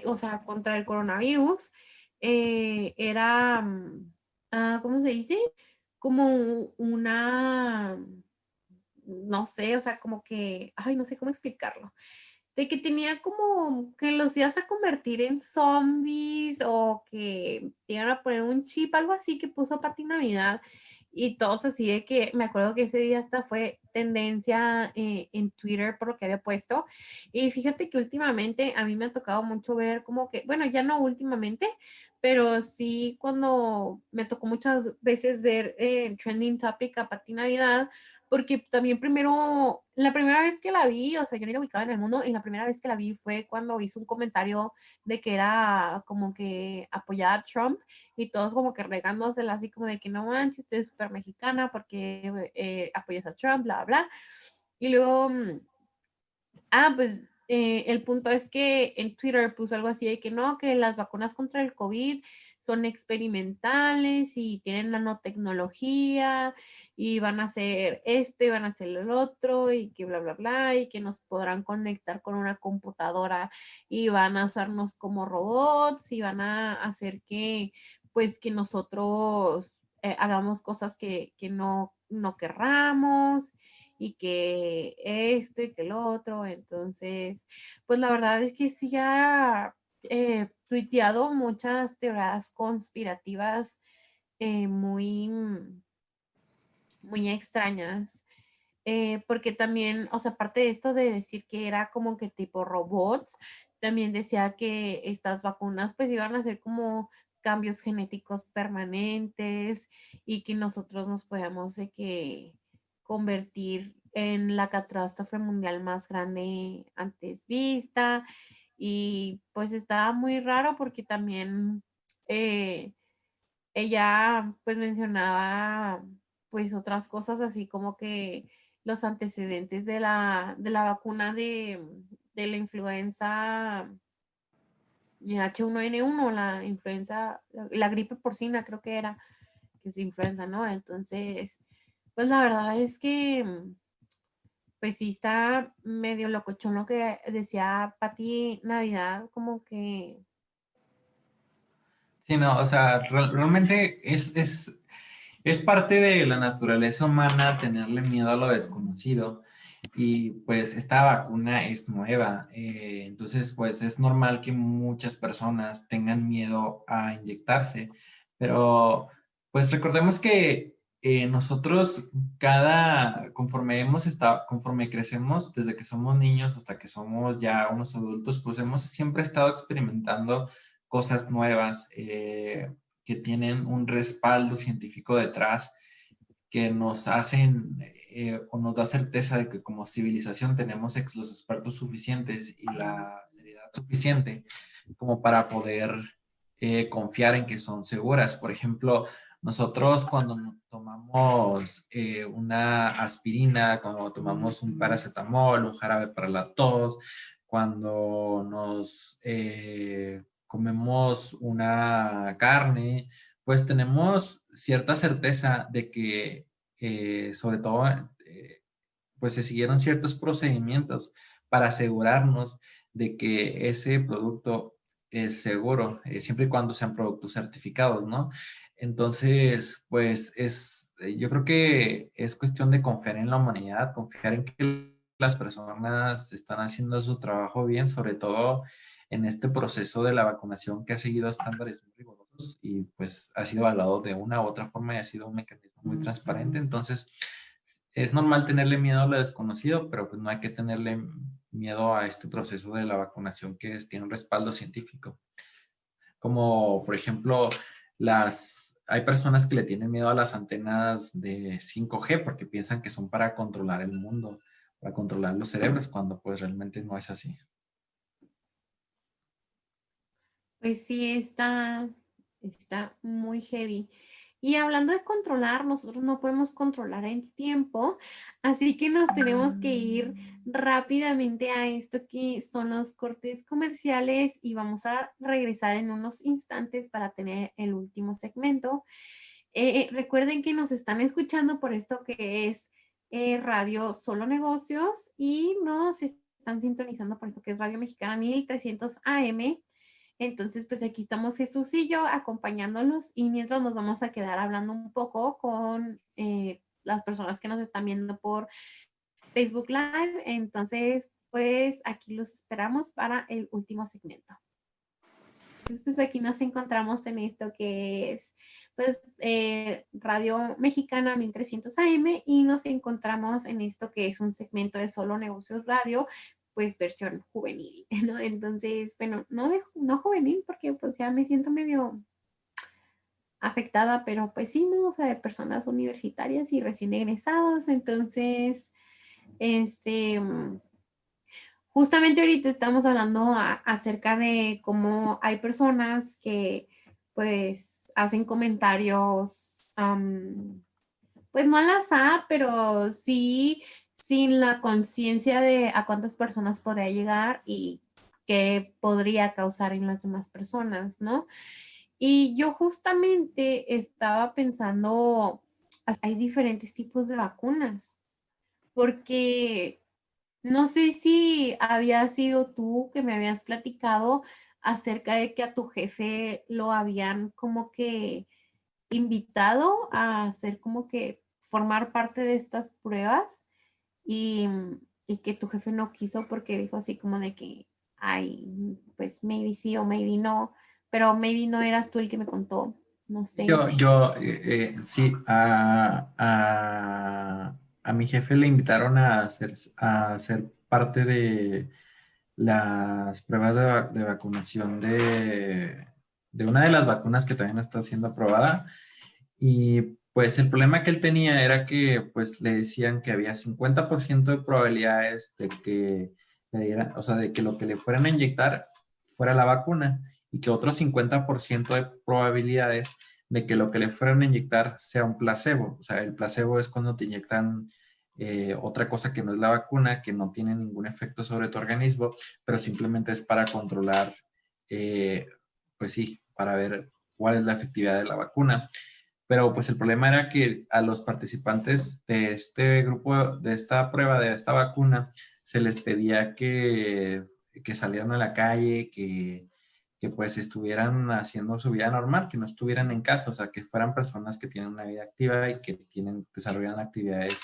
o sea, contra el coronavirus era, ¿cómo se dice? Como una, no sé, o sea, como que, ay, no sé cómo explicarlo de que tenía como que los ibas a convertir en zombies o que te iban a poner un chip, algo así que puso Pati Navidad y todos así de que me acuerdo que ese día hasta fue tendencia en Twitter por lo que había puesto y fíjate que últimamente a mí me ha tocado mucho ver como que, bueno, ya no últimamente, pero sí cuando me tocó muchas veces ver Trending Topic a Pati Navidad porque también primero, la primera vez que la vi, o sea, yo ni la ubicaba en el mundo, y la primera vez que la vi fue cuando hizo un comentario de que era como que apoyaba a Trump y todos como que regándosela así como de que no manches, estoy súper mexicana porque apoyas a Trump, bla, bla. Y luego, pues el punto es que en Twitter puso algo así de que no, que las vacunas contra el COVID son experimentales y tienen nanotecnología y van a hacer van a hacer el otro y que bla, bla, bla y que nos podrán conectar con una computadora y van a usarnos como robots y van a hacer que pues que nosotros hagamos cosas que no querramos y que esto y que el otro. Entonces, pues la verdad es que sí ya tuiteado muchas teorías conspirativas muy, muy extrañas. Porque también, o sea, aparte de esto de decir que era como que tipo robots, también decía que estas vacunas pues iban a ser como cambios genéticos permanentes y que nosotros nos podíamos de que convertir en la catástrofe mundial más grande antes vista y pues estaba muy raro porque también ella pues mencionaba pues otras cosas así como que los antecedentes de la vacuna de la influenza H1N1, la influenza, la gripe porcina creo que era, que es influenza, ¿no? Entonces, pues la verdad es que pues sí está medio locochón lo que decía Pati Navidad, como que Sí, no, o sea, realmente es parte de la naturaleza humana tenerle miedo a lo desconocido y pues esta vacuna es nueva, entonces pues es normal que muchas personas tengan miedo a inyectarse, pero pues recordemos que nosotros conforme crecemos, desde que somos niños hasta que somos ya unos adultos, pues hemos siempre estado experimentando cosas nuevas. Que tienen un respaldo científico detrás que nos hacen o nos da certeza de que como civilización tenemos los expertos suficientes y la seriedad suficiente como para poder confiar en que son seguras. Por ejemplo, nosotros cuando tomamos una aspirina, cuando tomamos un paracetamol, un jarabe para la tos, cuando nos comemos una carne, pues tenemos cierta certeza de que, sobre todo, pues se siguieron ciertos procedimientos para asegurarnos de que ese producto es seguro, siempre y cuando sean productos certificados, ¿no? Entonces, pues yo creo que es cuestión de confiar en la humanidad, confiar en que las personas están haciendo su trabajo bien, sobre todo en este proceso de la vacunación que ha seguido estándares muy rigurosos y pues ha sido evaluado de una u otra forma y ha sido un mecanismo muy transparente. Entonces, es normal tenerle miedo a lo desconocido, pero pues no hay que tenerle miedo a este proceso de la vacunación tiene un respaldo científico. Como, por ejemplo, hay personas que le tienen miedo a las antenas de 5G porque piensan que son para controlar el mundo, para controlar los cerebros, cuando pues realmente no es así. Pues sí, está muy heavy. Y hablando de controlar, nosotros no podemos controlar el tiempo, así que nos tenemos que ir rápidamente a esto que son los cortes comerciales y vamos a regresar en unos instantes para tener el último segmento. Recuerden que nos están escuchando por esto que es Radio Solo Negocios y nos están sintonizando por esto que es Radio Mexicana 1300 AM. Entonces, pues aquí estamos Jesús y yo acompañándolos y mientras nos vamos a quedar hablando un poco con las personas que nos están viendo por Facebook Live. Entonces, pues aquí los esperamos para el último segmento. Entonces, pues aquí nos encontramos en esto que es, pues, Radio Mexicana 1300 AM y nos encontramos en esto que es un segmento de Solo Negocios Radio, pues versión juvenil, ¿no? Entonces, bueno, no juvenil porque pues ya me siento medio afectada, pero pues sí, ¿no? O sea, de personas universitarias y recién egresados, entonces, justamente ahorita estamos hablando acerca de cómo hay personas que pues hacen comentarios, pues no al azar, pero sí sin la conciencia de a cuántas personas podría llegar y qué podría causar en las demás personas, ¿no? Y yo justamente estaba pensando, hay diferentes tipos de vacunas, porque no sé si había sido tú que me habías platicado acerca de que a tu jefe lo habían como que invitado a hacer como que formar parte de estas pruebas y, y que tu jefe no quiso porque dijo así como de que, ay, pues maybe sí o maybe no, pero maybe no eras tú el que me contó, no sé. Sí, a mi jefe le invitaron a ser parte de las pruebas de vacunación de una de las vacunas que también está siendo aprobada. Y pues el problema que él tenía era que pues le decían que había 50% de probabilidades de que le dieran, o sea, de que lo que le fueran a inyectar fuera la vacuna y que otro 50% de probabilidades de que lo que le fueran a inyectar sea un placebo. O sea, el placebo es cuando te inyectan otra cosa que no es la vacuna, que no tiene ningún efecto sobre tu organismo, pero simplemente es para controlar, pues sí, para ver cuál es la efectividad de la vacuna. Pero pues el problema era que a los participantes de este grupo, de esta prueba, de esta vacuna, se les pedía que salieran a la calle, que pues estuvieran haciendo su vida normal, que no estuvieran en casa, o sea, que fueran personas que tienen una vida activa y que desarrollan actividades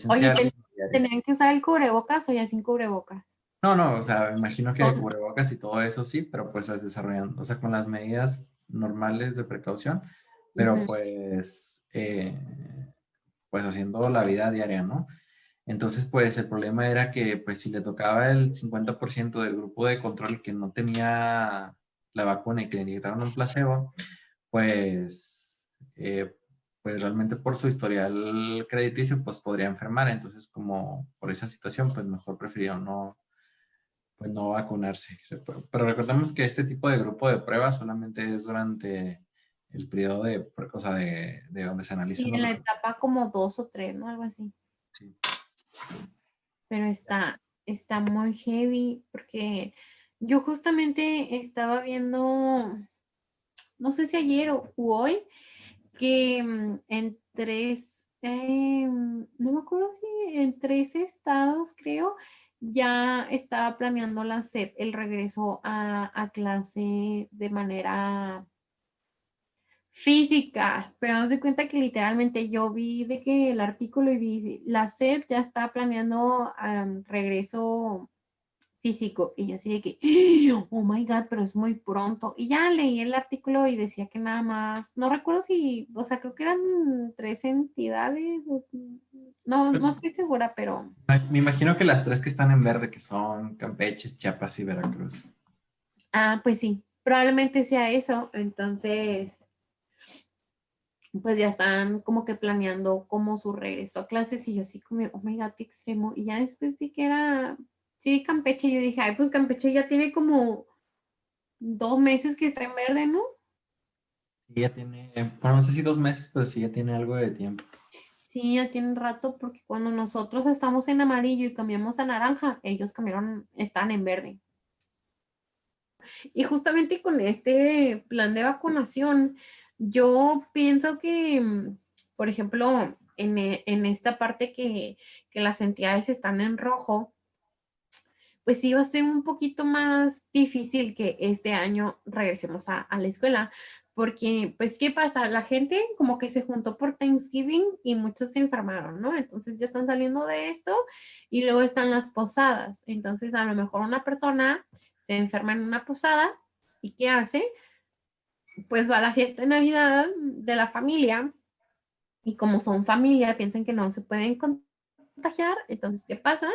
Oye, esenciales. ¿tenían que usar el cubrebocas o ya sin cubrebocas? No, o sea, me imagino que cubrebocas y todo eso sí, pero pues las desarrollan, o sea, con las medidas normales de precaución, pero pues haciendo la vida diaria, ¿no? Entonces, pues el problema era que pues si le tocaba el 50% del grupo de control que no tenía la vacuna y que le inyectaron un placebo, pues, pues realmente por su historial crediticio, pues podría enfermar. Entonces, como por esa situación, pues mejor prefirió pues no vacunarse. Pero recordemos que este tipo de grupo de pruebas solamente es durante el periodo o sea, de donde se analizan Y los en la resultados. etapa como 2 o 3, ¿no? Algo así. Sí. Pero está muy heavy porque yo justamente estaba viendo, no sé si ayer u hoy, que en tres, no me acuerdo si en 3 estados, creo, ya estaba planeando la SEP el regreso a clase de manera física, pero haz de cuenta que literalmente yo vi de que el artículo y vi la SEP ya está planeando regreso físico y yo así de que, oh my God, pero es muy pronto. Y ya leí el artículo y decía que nada más, no recuerdo si, o sea, creo que eran 3 entidades, no estoy segura, pero, Me imagino que las tres que están en verde, que son Campeche, Chiapas y Veracruz. pues sí, probablemente sea eso. Entonces, pues ya están como que planeando como su regreso a clases y yo así como, oh my God, qué extremo. Y ya después vi que era, sí, Campeche, y yo dije, ay, pues Campeche ya tiene como 2 meses que está en verde, ¿no? Sí, ya tiene, bueno, no sé si 2 meses, pero sí ya tiene algo de tiempo. Sí, ya tienen rato porque cuando nosotros estamos en amarillo y cambiamos a naranja, ellos cambiaron, están en verde. Y justamente con este plan de vacunación, yo pienso que, por ejemplo, en esta parte que las entidades están en rojo, pues sí va a ser un poquito más difícil que este año regresemos a la escuela, porque pues ¿qué pasa? La gente como que se juntó por Thanksgiving y muchos se enfermaron, ¿no? Entonces ya están saliendo de esto y luego están las posadas. Entonces a lo mejor una persona se enferma en una posada y ¿qué hace? Pues va a la fiesta de Navidad de la familia y como son familia, piensan que no se pueden contagiar. Entonces, ¿qué pasa?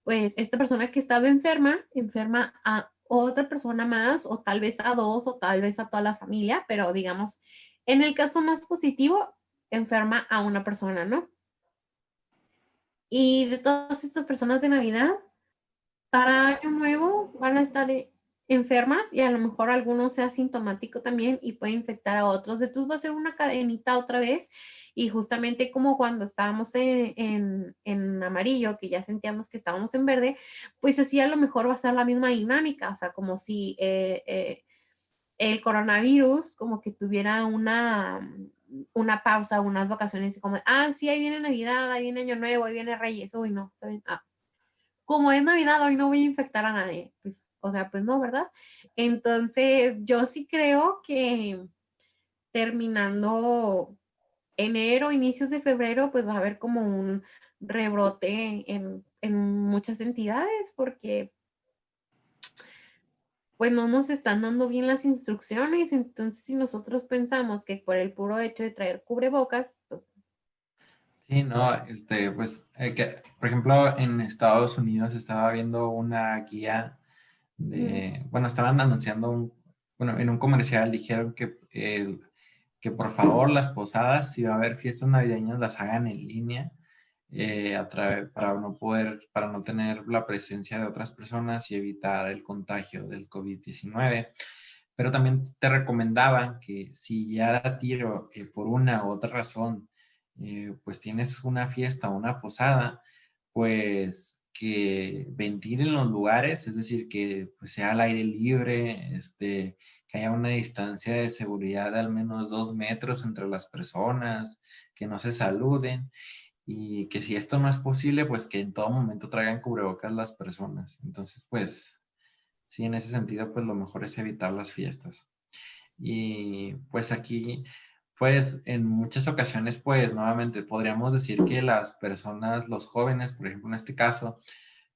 Pues esta persona que estaba enferma a otra persona más, o tal vez a dos, o tal vez a toda la familia, pero digamos, en el caso más positivo, enferma a una persona, ¿no? Y de todas estas personas de Navidad, para Año Nuevo van a estar enfermas y a lo mejor alguno sea asintomático también y puede infectar a otros. Entonces va a ser una cadenita otra vez y justamente como cuando estábamos en amarillo, que ya sentíamos que estábamos en verde, pues así a lo mejor va a ser la misma dinámica, o sea, como si el coronavirus como que tuviera una pausa, unas vacaciones, y como, sí, ahí viene Navidad, ahí viene Año Nuevo, ahí viene Reyes, uy, no, ¿saben? Como es Navidad, hoy no voy a infectar a nadie. Pues, o sea, pues no, ¿verdad? Entonces, yo sí creo que terminando enero, inicios de febrero, pues va a haber como un rebrote en muchas entidades porque pues no nos están dando bien las instrucciones. Entonces, si nosotros pensamos que por el puro hecho de traer cubrebocas, pues, Sí, no, pues, por ejemplo, en Estados Unidos estaba viendo una guía bueno, estaban anunciando bueno, en un comercial dijeron que por favor las posadas, si va a haber fiestas navideñas, las hagan en línea, para no tener la presencia de otras personas y evitar el contagio del COVID-19. Pero también te recomendaban que si ya da tiro por una u otra razón, pues tienes una fiesta o una posada, pues que ventilen los lugares, es decir, que pues, sea al aire libre, que haya una distancia de seguridad de al menos 2 metros entre las personas, que no se saluden y que si esto no es posible, pues que en todo momento traigan cubrebocas las personas. Entonces, pues sí, en ese sentido, pues lo mejor es evitar las fiestas. Y pues aquí, pues en muchas ocasiones, pues nuevamente podríamos decir que las personas, los jóvenes, por ejemplo, en este caso,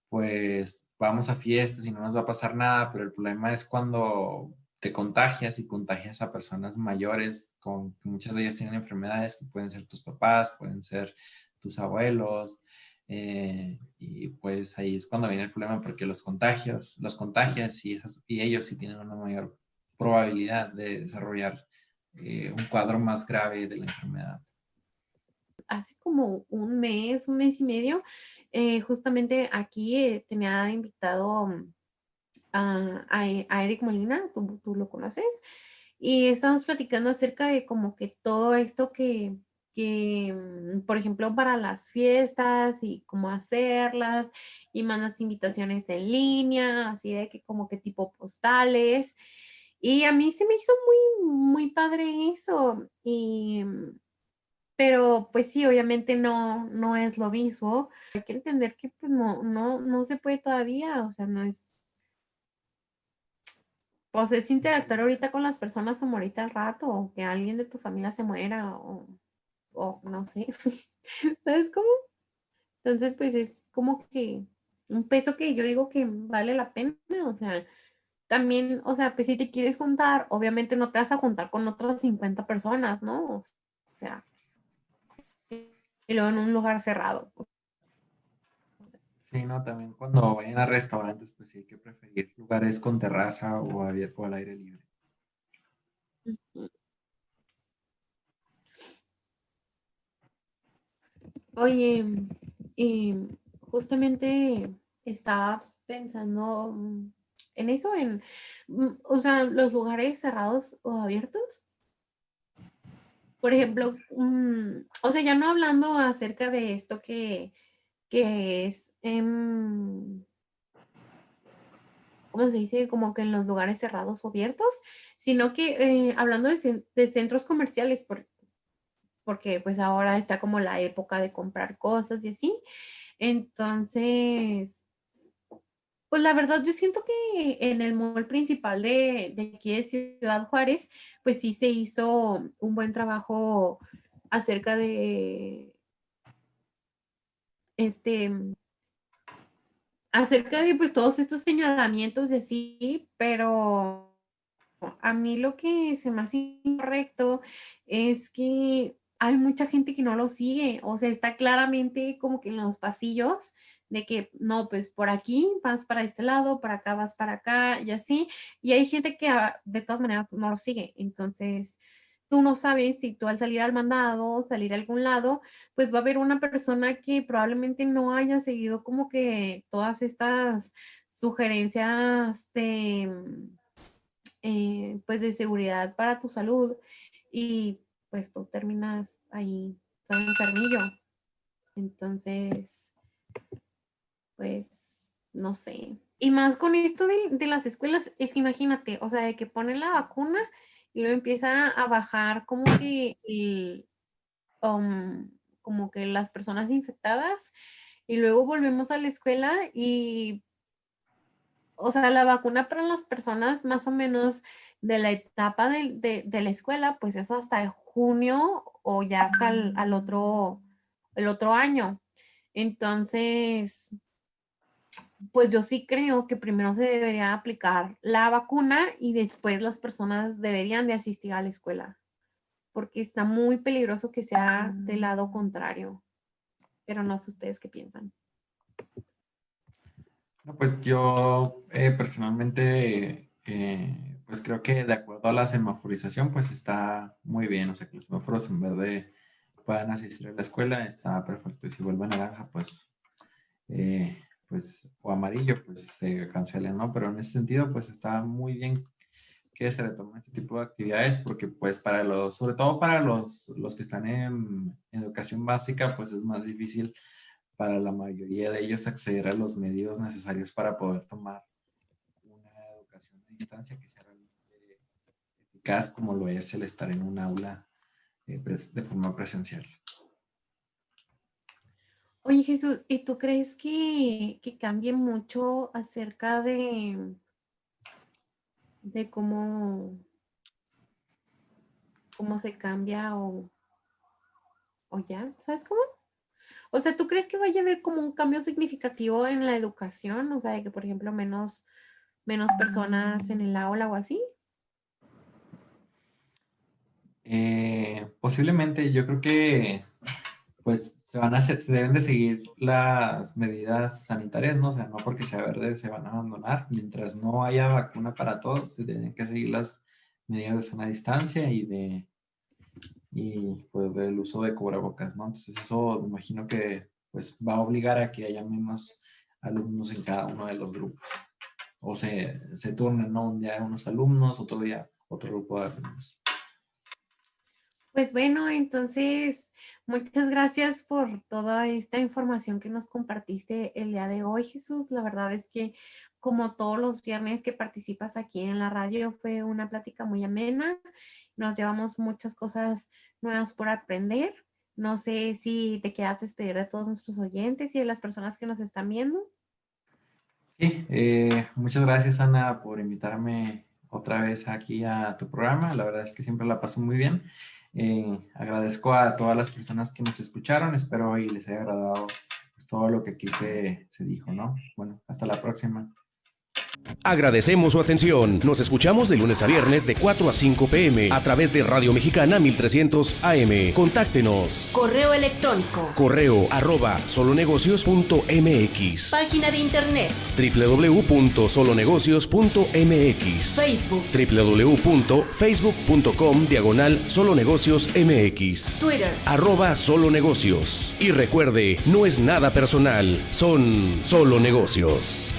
pues vamos a fiestas y no nos va a pasar nada, pero el problema es cuando te contagias y contagias a personas mayores, con que muchas de ellas tienen enfermedades que pueden ser tus papás, pueden ser tus abuelos, y pues ahí es cuando viene el problema porque los contagias y ellos sí tienen una mayor probabilidad de desarrollar un cuadro más grave de la enfermedad. hace como un mes y medio, justamente aquí tenía invitado a Eric Molina, tú lo conoces, y estamos platicando acerca de como que todo esto por ejemplo, para las fiestas y cómo hacerlas, y mandas invitaciones en línea, así de que como que tipo postales. Y a mí se me hizo muy padre eso. Pero pues sí, obviamente no es lo mismo. Hay que entender que pues no se puede todavía, o sea, no es, pues es interactuar ahorita con las personas o morirte al rato, o que alguien de tu familia se muera, o no sé, ¿sabes cómo? Entonces, pues es como que un peso que yo digo que vale la pena, o sea, también, o sea, pues si te quieres juntar, obviamente no te vas a juntar con otras 50 personas, ¿no? O sea, y luego en un lugar cerrado. Sí, no, también cuando vayan a restaurantes, pues sí hay que preferir lugares con terraza o abierto al aire libre. Oye, y justamente estaba pensando en eso, o sea, los lugares cerrados o abiertos. Por ejemplo, o sea, ya no hablando acerca de esto que es, ¿cómo se dice? Como que en los lugares cerrados o abiertos, sino que hablando de centros comerciales, porque pues ahora está como la época de comprar cosas y así. Entonces, pues la verdad yo siento que en el mall principal de aquí de Ciudad Juárez, pues sí se hizo un buen trabajo acerca este, acerca de pues todos estos señalamientos de sí, pero a mí lo que se me hace incorrecto es que hay mucha gente que no lo sigue, o sea, está claramente como que en los pasillos de que no, pues por aquí vas para este lado, para acá vas para acá y así, y hay gente que de todas maneras no lo sigue, entonces tú no sabes si tú al salir al mandado, salir a algún lado, pues va a haber una persona que probablemente no haya seguido como que todas estas sugerencias pues de seguridad para tu salud y pues tú terminas ahí todo enfermillo. Entonces, pues, no sé. Y más con esto de las escuelas, es que imagínate, o sea, de que ponen la vacuna y luego empieza a bajar um, como que las personas infectadas y luego volvemos a la escuela y o sea, la vacuna para las personas más o menos de la etapa de la escuela, pues es hasta junio o ya hasta el otro año. Entonces, pues yo sí creo que primero se debería aplicar la vacuna y después las personas deberían de asistir a la escuela, porque está muy peligroso que sea del lado contrario. Pero no sé ustedes qué piensan. No, pues yo personalmente, pues creo que de acuerdo a la semaforización, pues está muy bien. O sea, que los semáforos en verde puedan asistir a la escuela, está perfecto. Y si vuelve naranja, pues, o amarillo, pues se cancelen, ¿no? Pero en ese sentido, pues está muy bien que se retomen este tipo de actividades, porque pues sobre todo para los que están en educación básica, pues es más difícil para la mayoría de ellos acceder a los medios necesarios para poder tomar una educación a distancia que sea realmente eficaz, como lo es el estar en un aula de forma presencial. Oye, Jesús, ¿y tú crees que cambie mucho acerca de cómo se cambia o ya? ¿Sabes cómo? O sea, ¿tú crees que vaya a haber como un cambio significativo en la educación? O sea, de que, por ejemplo, menos personas en el aula o así. Posiblemente, yo creo que pues se deben de seguir las medidas sanitarias, ¿no? O sea, no porque sea verde se van a abandonar. Mientras no haya vacuna para todos, se tienen que seguir las medidas de sana distancia y pues del uso de cubrebocas, ¿no? Entonces eso me imagino que pues va a obligar a que haya menos alumnos en cada uno de los grupos. o se turnen, ¿no? Un día unos alumnos, otro día otro grupo de alumnos. Pues bueno, entonces, muchas gracias por toda esta información que nos compartiste el día de hoy, Jesús. La verdad es que como todos los viernes que participas aquí en la radio, fue una plática muy amena. Nos llevamos muchas cosas nuevas por aprender. No sé si te quedas despedir de todos nuestros oyentes y de las personas que nos están viendo. Sí, muchas gracias, Ana, por invitarme otra vez aquí a tu programa. La verdad es que siempre la paso muy bien. Agradezco a todas las personas que nos escucharon. Espero y les haya agradado pues, todo lo que aquí se dijo, ¿no? Bueno, hasta la próxima. Agradecemos su atención. Nos escuchamos de lunes a viernes de 4 a 5 p.m. a través de Radio Mexicana 1300 AM. Contáctenos. Correo electrónico. Correo @solonegocios.mx. Página de internet. www.solonegocios.mx. Facebook. www.facebook.com/solonegociosmx. Twitter. @solonegocios. Y recuerde, no es nada personal, son solo negocios.